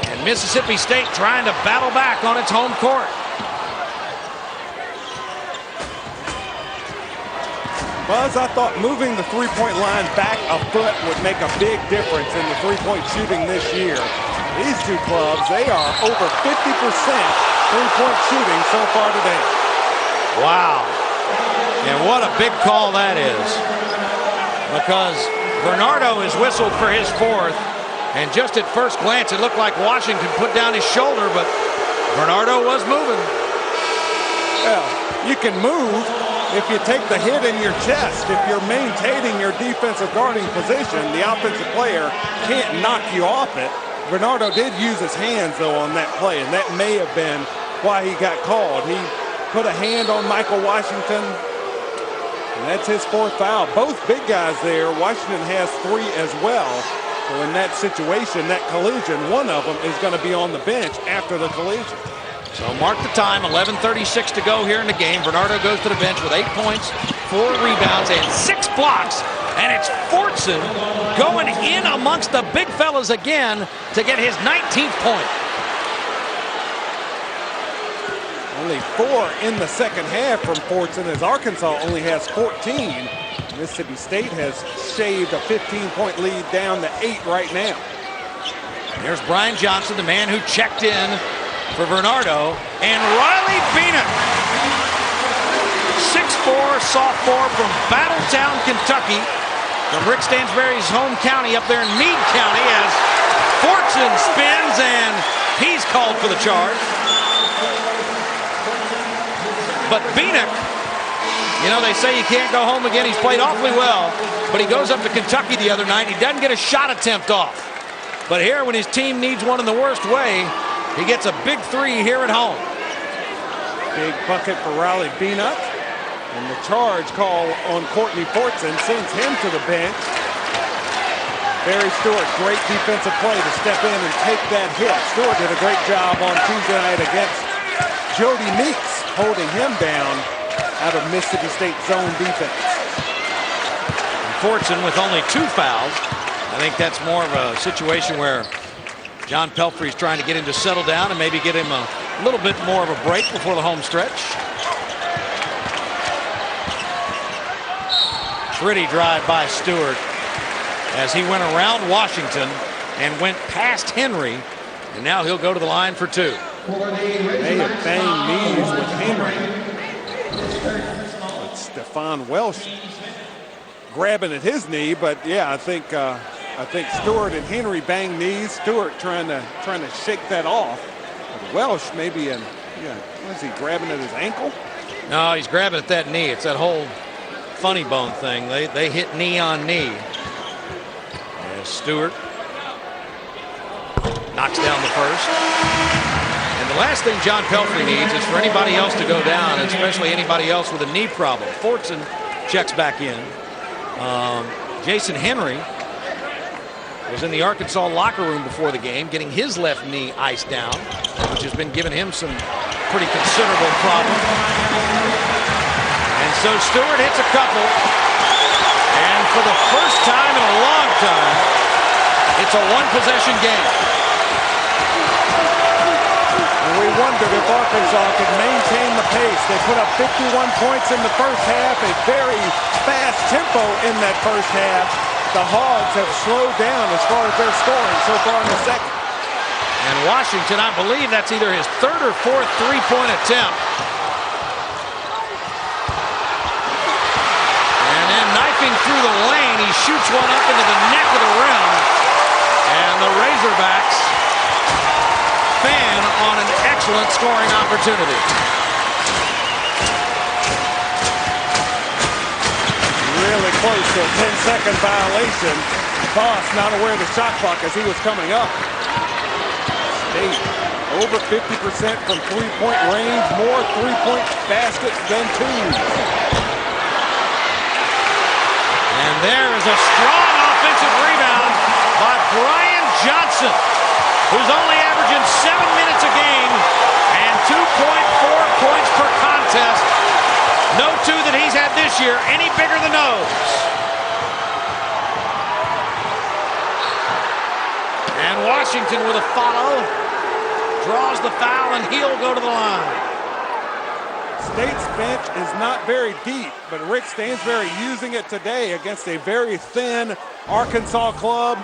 And Mississippi State trying to battle back on its home court. Buzz, I thought moving the three-point line back a foot would make a big difference in the three-point shooting this year. These two clubs, they are over 50% three-point shooting so far today. Wow. And what a big call that is. Because Bernardo is whistled for his fourth. And just at first glance, it looked like Washington put down his shoulder, but Bernardo was moving. Well, you can move if you take the hit in your chest. If you're maintaining your defensive guarding position, the offensive player can't knock you off it. Bernardo did use his hands, though, on that play, and that may have been why he got called. He put a hand on Michael Washington, and that's his fourth foul. Both big guys there. Washington has 3 as well. So in that situation, that collision, one of them is going to be on the bench after the collision. So mark the time, 11:36 to go here in the game. Bernardo goes to the bench with 8 points, 4 rebounds, and 6 blocks. And it's Fortson going in amongst the big fellas again to get his 19th point. Only 4 in the second half from Fortson, as Arkansas only has 14. Mississippi State has shaved a 15-point lead down to 8 right now. There's Brian Johnson, the man who checked in for Bernardo, and Riley Beanick, 6'4", sophomore from Battletown, Kentucky, from Rick Stansbury's home county up there in Meade County, as Fortson spins and he's called for the charge. But Beanick, you know, they say you can't go home again. He's played awfully well, but he goes up to Kentucky the other night. He doesn't get a shot attempt off. But here, when his team needs one in the worst way, he gets a big 3 here at home. Big bucket for Riley Beanick. And the charge call on Courtney Fortson sends him to the bench. Barry Stewart, great defensive play to step in and take that hit. Stewart did a great job on Tuesday night against Jody Meeks, holding him down out of Mississippi State zone defense. And Fortson with only 2 fouls. I think that's more of a situation where John Pelfrey's trying to get him to settle down and maybe get him a little bit more of a break before the home stretch. Pretty drive by Stewart as he went around Washington and went past Henry, and now he'll go to the line for 2. They have banged knees with Henry. It's Stephon Welsh grabbing at his knee, but yeah, I think Stewart and Henry banged knees. Stewart trying to shake that off. But Welsh maybe what is he grabbing at his ankle? No, he's grabbing at that knee. It's that whole funny bone thing. They hit knee on knee. As Stewart knocks down the first. And the last thing John Pelfrey needs is for anybody else to go down, especially anybody else with a knee problem. Fortson checks back in. Jason Henry was in the Arkansas locker room before the game, getting his left knee iced down, which has been giving him some pretty considerable problems. And so Stewart hits a couple, and for the first time in a long time, it's a 1-possession game. And we wondered if Arkansas could maintain the pace. They put up 51 points in the first half, a very fast tempo in that first half. The Hogs have slowed down as far as their scoring so far in the second. And Washington, I believe that's either his 3rd or 4th three-point attempt. And then knifing through the lane, he shoots one up into the neck of the rim. And the Razorbacks fan on an excellent scoring opportunity. Really close to a 10-second violation. Boss not aware of the shot clock as he was coming up. State over 50% from three-point range, more three-point baskets than 2s. And there is a strong offensive rebound by Brian Johnson, who's only averaging 7 minutes a game and 2.4 points per contest. No 2 that he's had this year any bigger than those. And Washington with a follow, draws the foul, and he'll go to the line. State's bench is not very deep, but Rick Stansberry using it today against a very thin Arkansas club.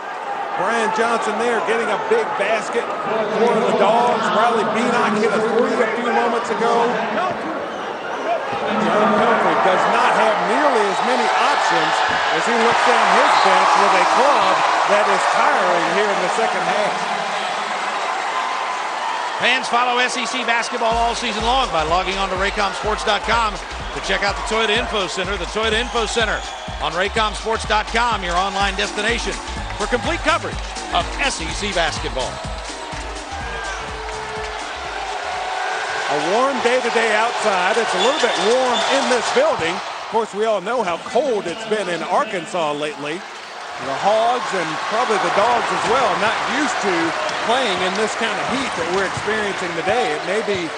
Brian Johnson there getting a big basket for the Dogs. Riley Beanock hit a three a few moments ago. John Pelfrey does not have nearly as many options as he looks down his bench with a club that is tiring here in the second half. Fans follow SEC basketball all season long by logging on to raycomsports.com to check out the Toyota Info Center. The Toyota Info Center on raycomsports.com, your online destination for complete coverage of SEC basketball. A warm day today outside. It's a little bit warm in this building. Of course, we all know how cold it's been in Arkansas lately. The Hogs and probably the Dogs as well, not used to playing in this kind of heat that we're experiencing today. It may be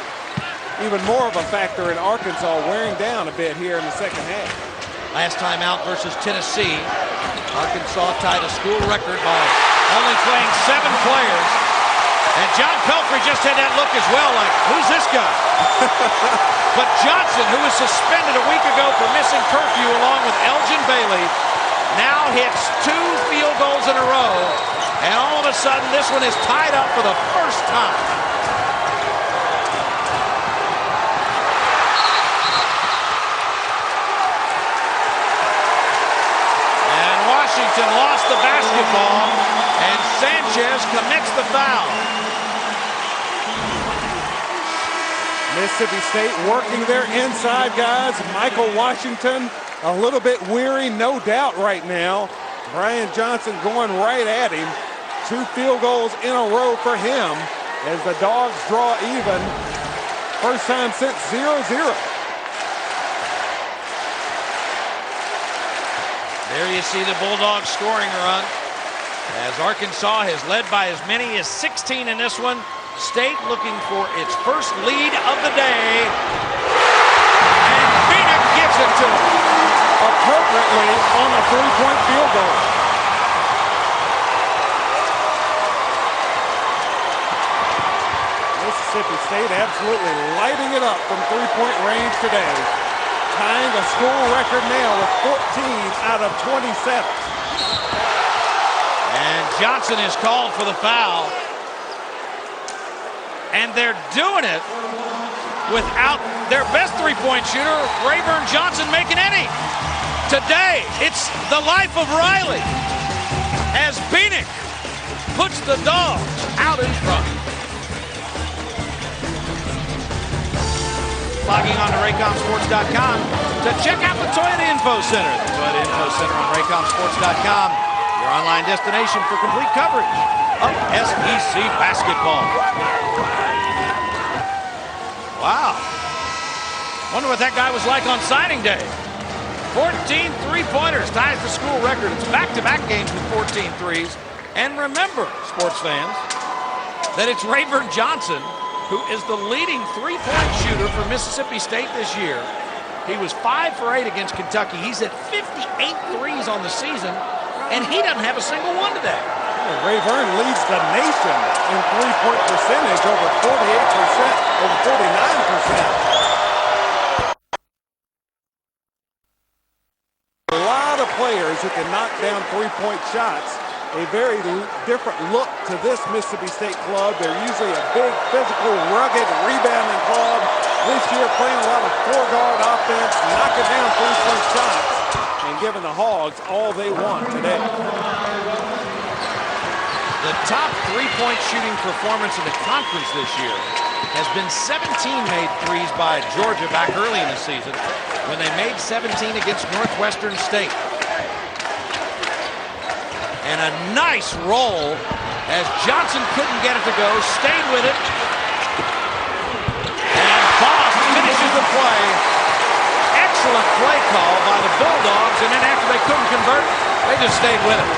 even more of a factor in Arkansas, wearing down a bit here in the second half. Last time out versus Tennessee, Arkansas tied a school record by only playing 7 players. And John Pelfrey just had that look as well, like, who's this guy? But Johnson, who was suspended a week ago for missing curfew along with Elgin Bailey, now hits 2 field goals in a row, and all of a sudden this one is tied up for the first time. And Washington lost the basketball, and Sanchez commits the foul. Mississippi State working their inside guys. Michael Washington a little bit weary, no doubt, right now. Brian Johnson going right at him. 2 field goals in a row for him as the Dogs draw even. First time since 0-0. There you see the Bulldogs scoring run as Arkansas has led by as many as 16 in this one. State looking for its first lead of the day. And Beanock gives it to them. Appropriately on a 3-point field goal. Mississippi State absolutely lighting it up from 3-point range today. Tying a school record now with 14 out of 27. And Johnson is called for the foul. And they're doing it without their best 3-point shooter, Rayburn Johnson, making any. Today, it's the life of Riley as Beanock puts the Dogs out in front. Logging on to raycomsports.com to check out the Toyota Info Center. The Toyota Info Center on raycomsports.com, your online destination for complete coverage of SEC basketball. Wow. Wonder what that guy was like on signing day. 14 3-pointers, ties the school record. It's back-to-back games with 14 threes. And remember, sports fans, that it's Rayburn Johnson who is the leading 3-point shooter for Mississippi State this year. He was 5 for 8 against Kentucky. He's at 58 threes on the season, and he doesn't have a single one today. Rayburn leads the nation in 3-point percentage, over 48%, over 49%. A lot of players who can knock down 3-point shots. A very different look to this Mississippi State club. They're usually a big, physical, rugged, rebounding club. This year playing a lot of 4-guard offense, knocking down 3-point shots, and giving the Hogs all they want today. The top 3-point shooting performance in the conference this year has been 17 made threes by Georgia back early in the season when they made 17 against Northwestern State. And a nice roll as Johnson couldn't get it to go, stayed with it. And Boss finishes the play. Excellent play call by the Bulldogs, and then after they couldn't convert, they just stayed with it.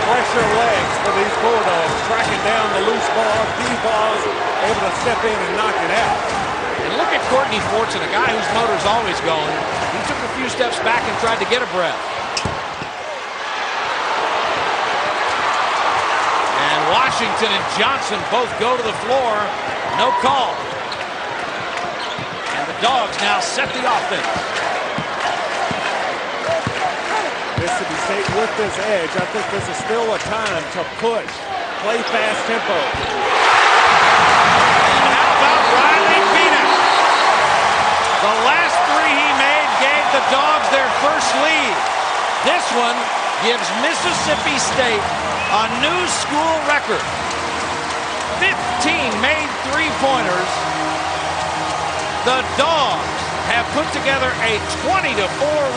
Pressure legs for these Bulldogs, tracking down the loose ball, D-balls, able to step in and knock it out. And look at Courtney Fortson, a guy whose motor's always going. He took a few steps back and tried to get a breath. And Washington and Johnson both go to the floor. No call. And the The Dogs now set the offense. Mississippi State with this edge. I think this is still a time to push, play fast tempo. And how about Riley Phoenix? The last three he made gave the Dogs their first lead. This one gives Mississippi State a new school record. 15 made three-pointers. The Dogs have put together a 20-4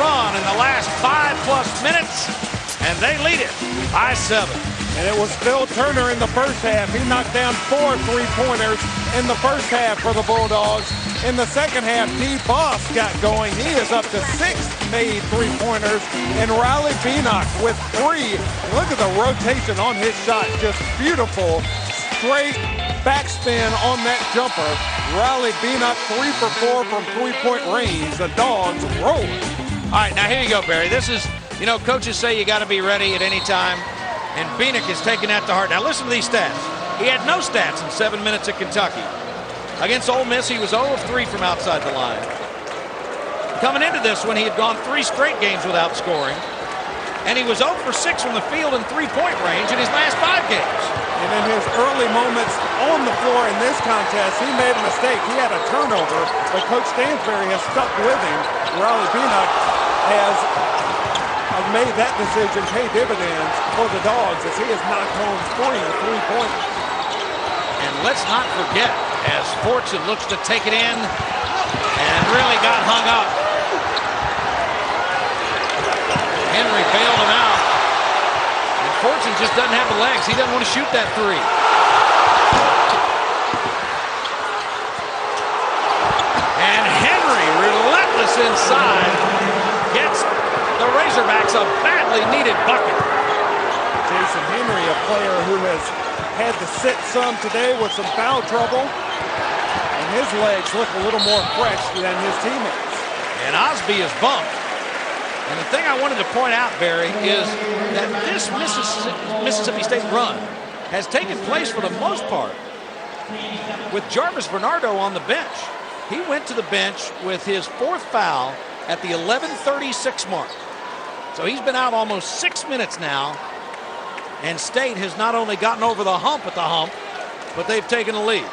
run in the last 5+ minutes, and they lead it by 7. And it was Phil Turner in the first half. He knocked down 4 3-pointers in the first half for the Bulldogs. In the second half, D. Boss got going. He is up to 6 made three-pointers. And Riley Beanock with 3. Look at the rotation on his shot. Just beautiful, straight backspin on that jumper. Riley Beanock 3 for 4 from three-point range. The Dogs rolling. All right, now here you go, Barry. This is, you know, coaches say you got to be ready at any time. And Beanock is taking that to heart. Now listen to these stats. He had no stats in 7 minutes at Kentucky. Against Ole Miss, he was 0 of 3 from outside the line. Coming into this one, he had gone 3 straight games without scoring. And he was 0 for 6 from the field in three-point range in his last 5 games. And in his early moments on the floor in this contest, he made a mistake. He had a turnover, but Coach Stansbury has stuck with him. Riley Beanock has made that decision pay dividends for the Dogs as he has knocked home 3 3-pointers. And let's not forget, as Fortune looks to take it in and really got hung up. Henry bailed him out. And Fortune just doesn't have the legs. He doesn't want to shoot that 3. And Henry, relentless inside, gets the Razorbacks a badly needed bucket. Jason Henry, a player who has had to sit some today with some foul trouble, and his legs look a little more fresh than his teammates. And Osby is bumped. And the thing I wanted to point out, Barry, is that this Mississippi State run has taken place for the most part with Jarvis Bernardo on the bench. He went to the bench with his 4th foul at the 11:36 mark. So he's been out almost 6 minutes now, and State has not only gotten over the hump at the hump, but they've taken a lead.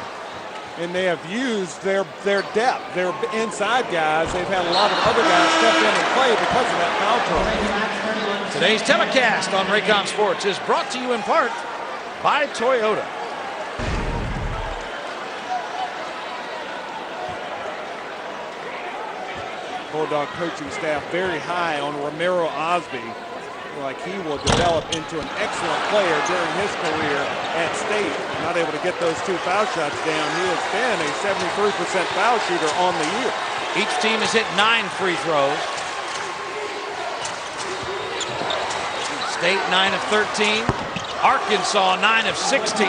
And they have used their depth, their inside guys. They've had a lot of other guys step in and play because of that foul trouble. Today's telecast on Raycom Sports is brought to you in part by Toyota. Bulldog coaching staff very high on Ramiro Osby. Like he will develop into an excellent player during his career at State. Not able to get those 2 foul shots down. He has been a 73% foul shooter on the year. Each team has hit 9 free throws. State 9 of 13. Arkansas 9 of 16.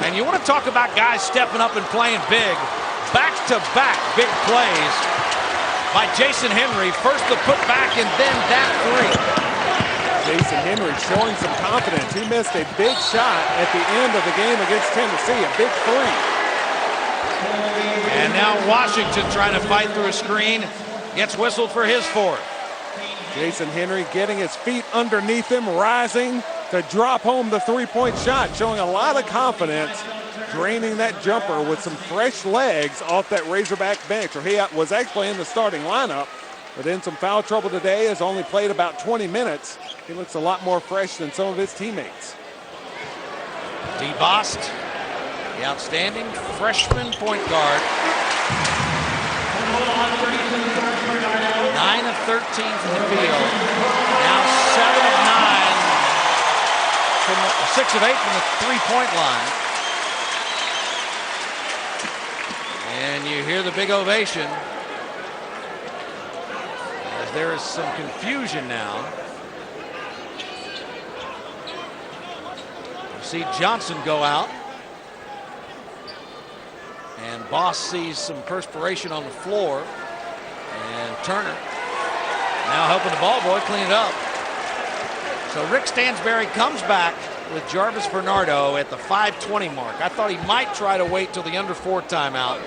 And you want to talk about guys stepping up and playing big. Back-to-back big plays by Jason Henry. First the putback and then that 3. Jason Henry showing some confidence. He missed a big shot at the end of the game against Tennessee, a big 3. And now Washington trying to fight through a screen. Gets whistled for his 4th. Jason Henry getting his feet underneath him, rising to drop home the 3-point shot, showing a lot of confidence, draining that jumper with some fresh legs off that Razorback bench. Or he was actually in the starting lineup, but in some foul trouble today, has only played about 20 minutes. He looks a lot more fresh than some of his teammates. DeBost, the outstanding freshman point guard. 9 of 13 from the field. Now 7 of 9 from 6 of 8 from the 3-point line. And you hear the big ovation as there is some confusion now. See Johnson go out, and Boss sees some perspiration on the floor, and Turner now helping the ball boy clean it up. So Rick Stansbury comes back with Jarvis Bernardo at the 5:20 mark. I thought he might try to wait till the under 4 timeout.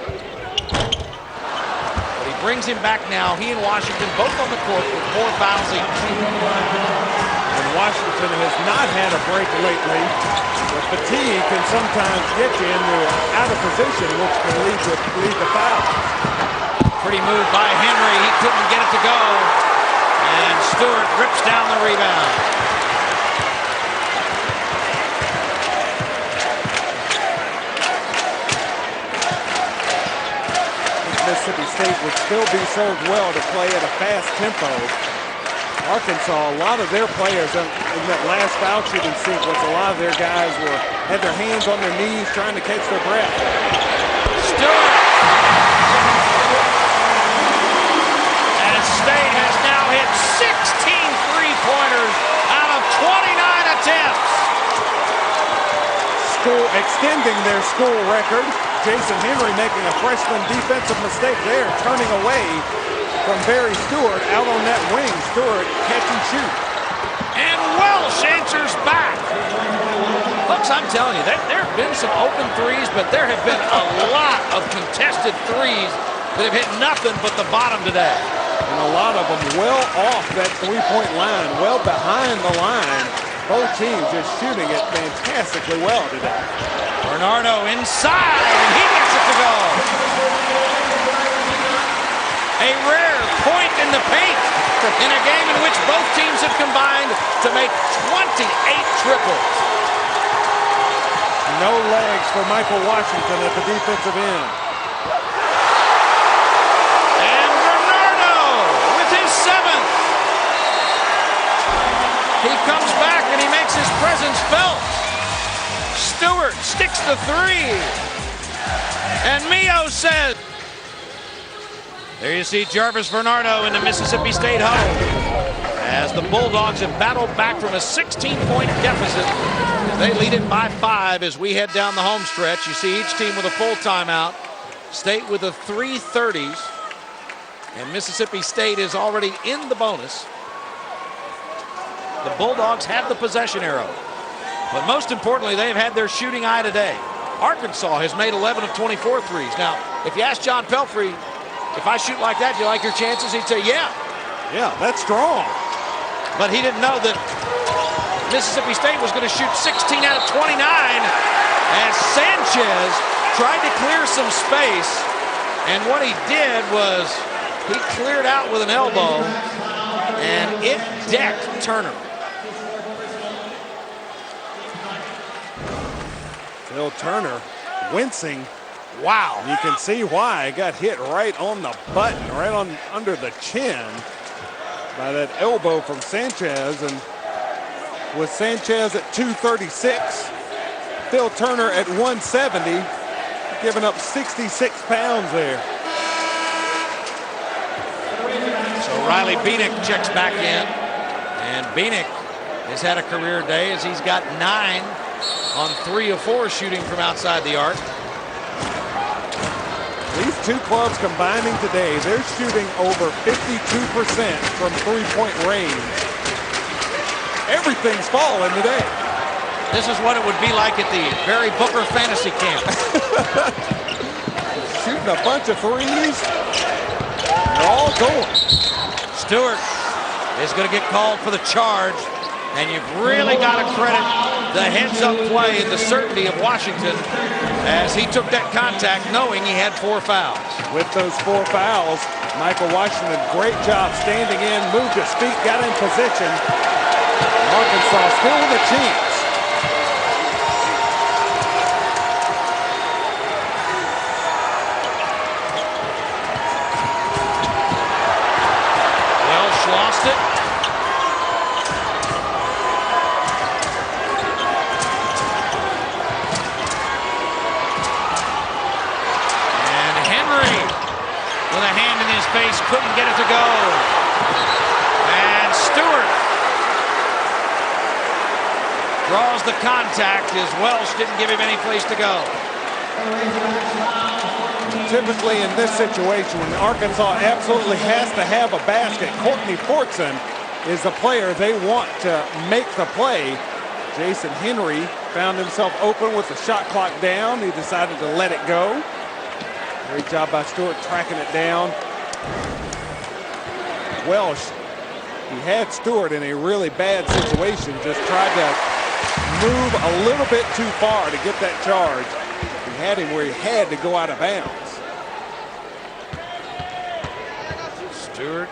brings him back now. He and Washington both on the court with 4 fouls each. And Washington has not had a break lately. But fatigue can sometimes get you into out of position, which can lead to fouls. Pretty move by Henry. He couldn't get it to go. And Stewart rips down the rebound. Mississippi State would still be served well to play at a fast tempo. Arkansas, a lot of their players in that last foul shooting sequence, a lot of their guys had their hands on their knees trying to catch their breath. Stewart. And State has now hit 16 three-pointers out of 29 attempts. Extending their school record. Jason Henry making a freshman defensive mistake there, turning away from Barry Stewart out on that wing. Stewart catch and shoot. And Welsh answers back. Folks, I'm telling you, there have been some open threes, but there have been a lot of contested threes that have hit nothing but the bottom today. And a lot of them well off that three-point line, well behind the line. Both teams just shooting it fantastically well today. Bernardo inside, and he gets it to go. A rare point in the paint in a game in which both teams have combined to make 28 triples. No legs for Michael Washington at the defensive end. And Bernardo with his 7th. He comes back and he makes his presence felt. Stewart sticks the 3. And Mio says. There you see Jarvis Bernardo in the Mississippi State huddle. As the Bulldogs have battled back from a 16-point deficit. They lead it by 5 as we head down the home stretch. You see each team with a full timeout. State with the 3:30s. And Mississippi State is already in the bonus. The Bulldogs have the possession arrow. But most importantly, they've had their shooting eye today. Arkansas has made 11 of 24 threes. Now, if you ask John Pelfrey, if I shoot like that, do you like your chances? He'd say, yeah. Yeah, that's strong. But he didn't know that Mississippi State was going to shoot 16 out of 29 as Sanchez tried to clear some space. And what he did was he cleared out with an elbow, and it decked Turner. Phil Turner wincing. Wow. You can see why. It got hit right on the button, right on under the chin by that elbow from Sanchez. And with Sanchez at 236, Phil Turner at 170, giving up 66 pounds there. So Riley Beanick checks back in. And Beanick has had a career day as he's got 9 on 3 of 4 shooting from outside the arc. These two clubs combining today, they're shooting over 52% from three-point range. Everything's falling today. This is what it would be like at the Barry Booker Fantasy Camp. Shooting a bunch of threes. They're all going. Stewart is going to get called for the charge. And you've really got to credit the heads-up play and the certainty of Washington as he took that contact knowing he had 4 fouls. With those 4 fouls, Michael Washington, great job standing in, moved his feet, got in position. Arkansas still with a chance. Welsh lost it. Face couldn't get it to go. And Stewart draws the contact as Welsh didn't give him any place to go. Typically in this situation, when Arkansas absolutely has to have a basket, Courtney Fortson is the player they want to make the play. Jason Henry found himself open with the shot clock down. He decided to let it go. Great job by Stewart tracking it down. Welsh, he had Stewart in a really bad situation, just tried to move a little bit too far to get that charge. He had him where he had to go out of bounds. Stewart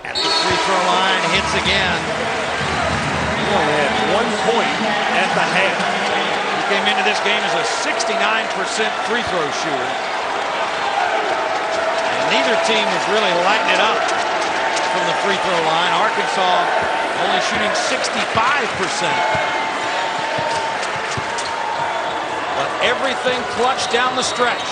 at the free throw line, hits again. He only had 1 point at the half. He came into this game as a 69% free throw shooter. And neither team was really lighting it up from the free throw line. Arkansas only shooting 65%. But everything clutched down the stretch.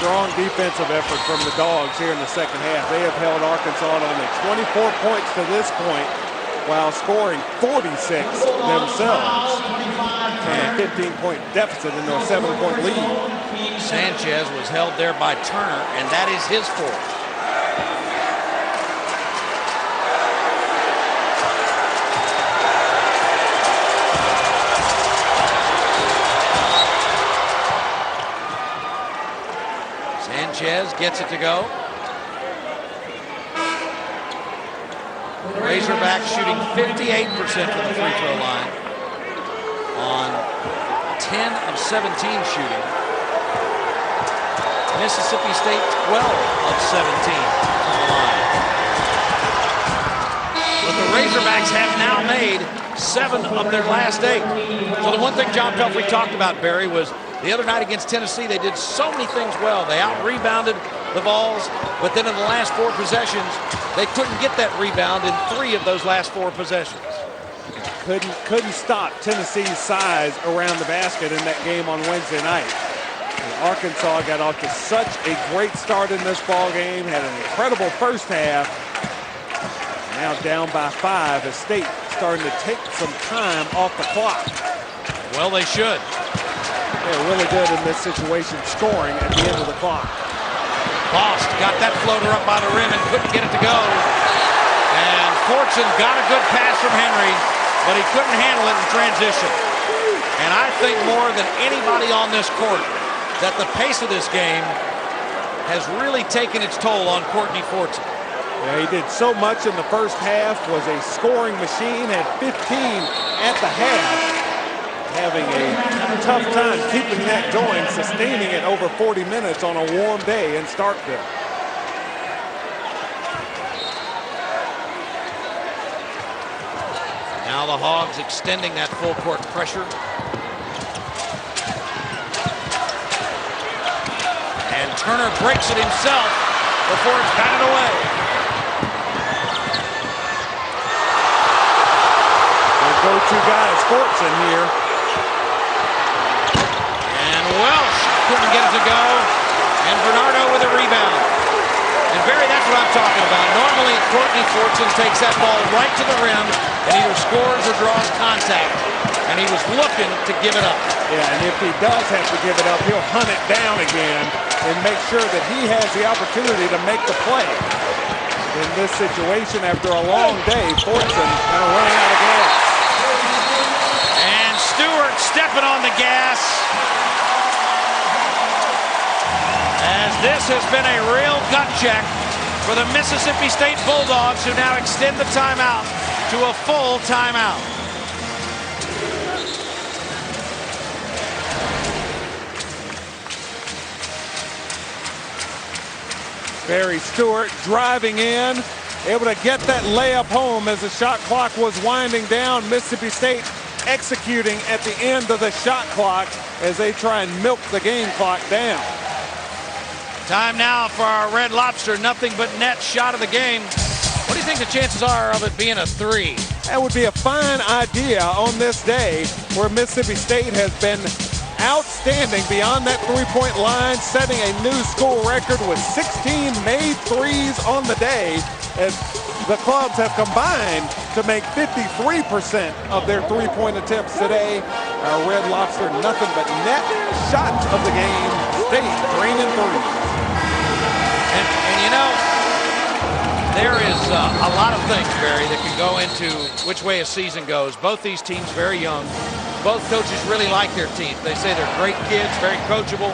Strong defensive effort from the Dogs here in the second half. They have held Arkansas to only 24 points to this point while scoring 46 themselves. From a 15-point deficit into a 7-point lead. Sanchez was held there by Turner, and that is his fourth. Sanchez gets it to go. Razorbacks shooting 58% from the free throw line on 10 of 17 shooting. Mississippi State 12 of 17 from the line. But the Razorbacks have now made 7 of their last 8. So the one thing John Pelfrey talked about, Barry, was the other night against Tennessee, they did so many things well. They out-rebounded the Vols, but then in the last 4 possessions, they couldn't get that rebound in 3 of those last 4 possessions. Couldn't stop Tennessee's size around the basket in that game on Wednesday night. And Arkansas got off to such a great start in this ball game, had an incredible first half. Now down by 5 as State starting to take some time off the clock. Well, they should. They're really good in this situation, scoring at the end of the clock. Bost got that floater up by the rim and couldn't get it to go. And Fortson got a good pass from Henry, but he couldn't handle it in transition. And I think more than anybody on this court that the pace of this game has really taken its toll on Courtney Fortson. Yeah, he did so much in the first half, was a scoring machine, had 15 at the half. Having a tough time keeping that going, sustaining it over 40 minutes on a warm day in Starkville. Now the Hogs extending that full court pressure. And Turner breaks it himself before it's batted away. Their go-to guy is Fortson here. Welsh couldn't get it to go, and Bernardo with a rebound. And Barry, that's what I'm talking about. Normally, Courtney Fortson takes that ball right to the rim and either scores or draws contact. And he was looking to give it up. Yeah, and if he does have to give it up, he'll hunt it down again and make sure that he has the opportunity to make the play. In this situation, after a long day, Fortson kind of running out of gas. And Stewart stepping on the gas. As this has been a real gut check for the Mississippi State Bulldogs, who now extend the timeout to a full timeout. Barry Stewart driving in, able to get that layup home as the shot clock was winding down. Mississippi State executing at the end of the shot clock as they try and milk the game clock down. Time now for our Red Lobster nothing but net shot of the game. What do you think the chances are of it being a 3? That would be a fine idea on this day where Mississippi State has been outstanding beyond that three-point line, setting a new school record with 16 made threes on the day as the clubs have combined to make 53% of their three-point attempts today. Our Red Lobster nothing but net shots of the game. State raining threes. And you know, there is a lot of things, Barry, that can go into which way a season goes. Both these teams very young. both coaches really like their teams. They say they're great kids, very coachable,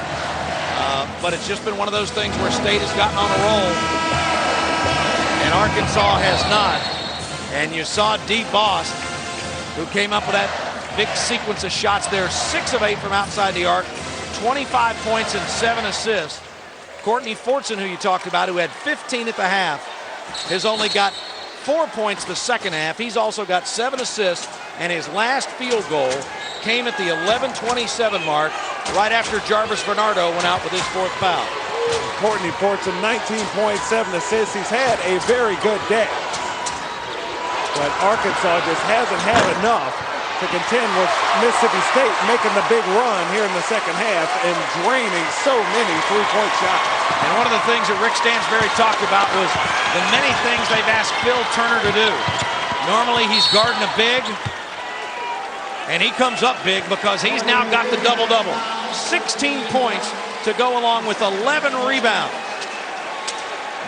but it's just been one of those things where State has gotten on a roll, and Arkansas has not. And you saw D. Boss, who came up with that big sequence of shots there, 6 of 8 from outside the arc, 25 points and 7 assists. Courtney Fortson, who you talked about, who had 15 at the half, has only got 4 points the second half. He's also got 7 assists, and his last field goal came at the 11:27 mark, right after Jarvis Bernardo went out with his 4th foul. Courtney Fortson, 19.7 assists. He's had a very good day, but Arkansas just hasn't had enough to contend with Mississippi State making the big run here in the second half and draining so many three-point shots. And one of the things that Rick Stansberry talked about was the many things they've asked Phil Turner to do. Normally he's guarding a big, and he comes up big because he's now got the double-double. 16 points to go along with 11 rebounds.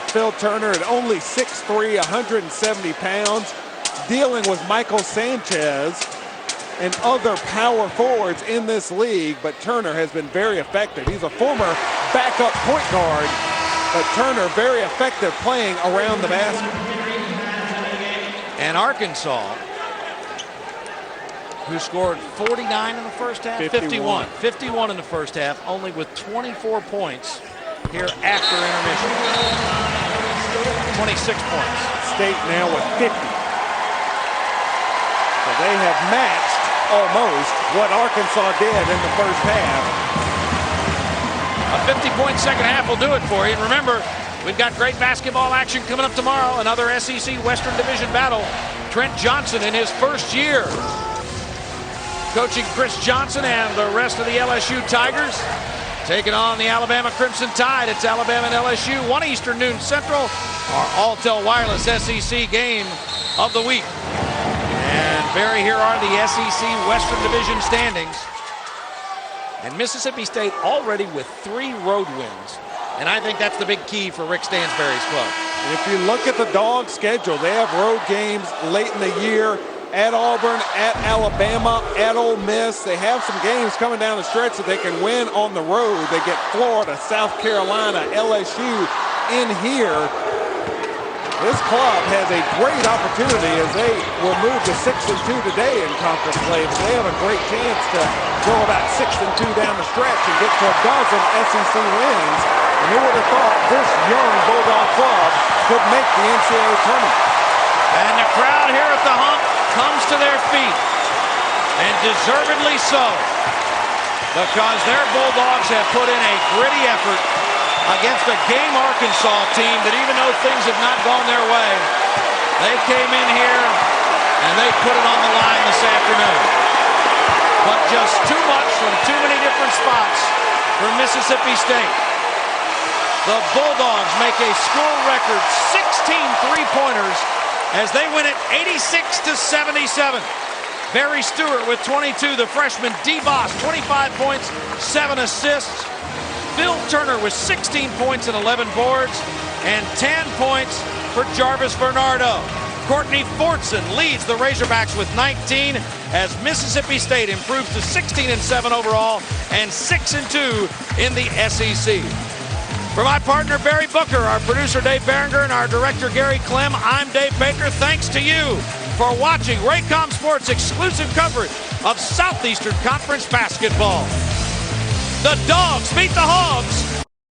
Phil Turner at only 6'3", 170 pounds, dealing with Michael Sanchez and other power forwards in this league, but Turner has been very effective. He's a former backup point guard, but Turner very effective playing around the basket. And Arkansas, who scored 49 in the first half, 51 in the first half, only with 24 points here after intermission. 26 points. State now with 50. So they have matched almost what Arkansas did in the first half. A 50-point second half will do it for you. And remember, we've got great basketball action coming up tomorrow. Another SEC Western Division battle. Trent Johnson in his first year coaching Chris Johnson and the rest of the LSU Tigers, taking on the Alabama Crimson Tide. It's Alabama and LSU, 1 Eastern, noon Central, our Alltel Wireless SEC game of the week. And Barry, here are the SEC Western Division standings. And Mississippi State already with 3 road wins. And I think that's the big key for Rick Stansberry's club. And if you look at the dog schedule, they have road games late in the year at Auburn, at Alabama, at Ole Miss. They have some games coming down the stretch that they can win on the road. They get Florida, South Carolina, LSU in here. This club has a great opportunity as they will move to 6-2 today in conference play. But they have a great chance to go about 6-2 down the stretch and get to a dozen SEC wins. And who would have thought this young Bulldog club could make the NCAA tournament? And the crowd here at the hump comes to their feet, and deservedly so, because their Bulldogs have put in a gritty effort against a game Arkansas team that, even though things have not gone their way, they came in here and they put it on the line this afternoon. But just too much from too many different spots for Mississippi State. The Bulldogs make a school record 16 three-pointers as they win it 86-77. Barry Stewart with 22. The freshman D. Boss, 25 points, 7 assists. Phil Turner with 16 points and 11 boards, and 10 points for Jarvis Bernardo. Courtney Fortson leads the Razorbacks with 19 as Mississippi State improves to 16-7 overall and 6-2 in the SEC. For my partner Barry Booker, our producer Dave Berenger, and our director Gary Clem, I'm Dave Baker. Thanks to you for watching Raycom Sports' exclusive coverage of Southeastern Conference basketball. The Dogs beat the Hogs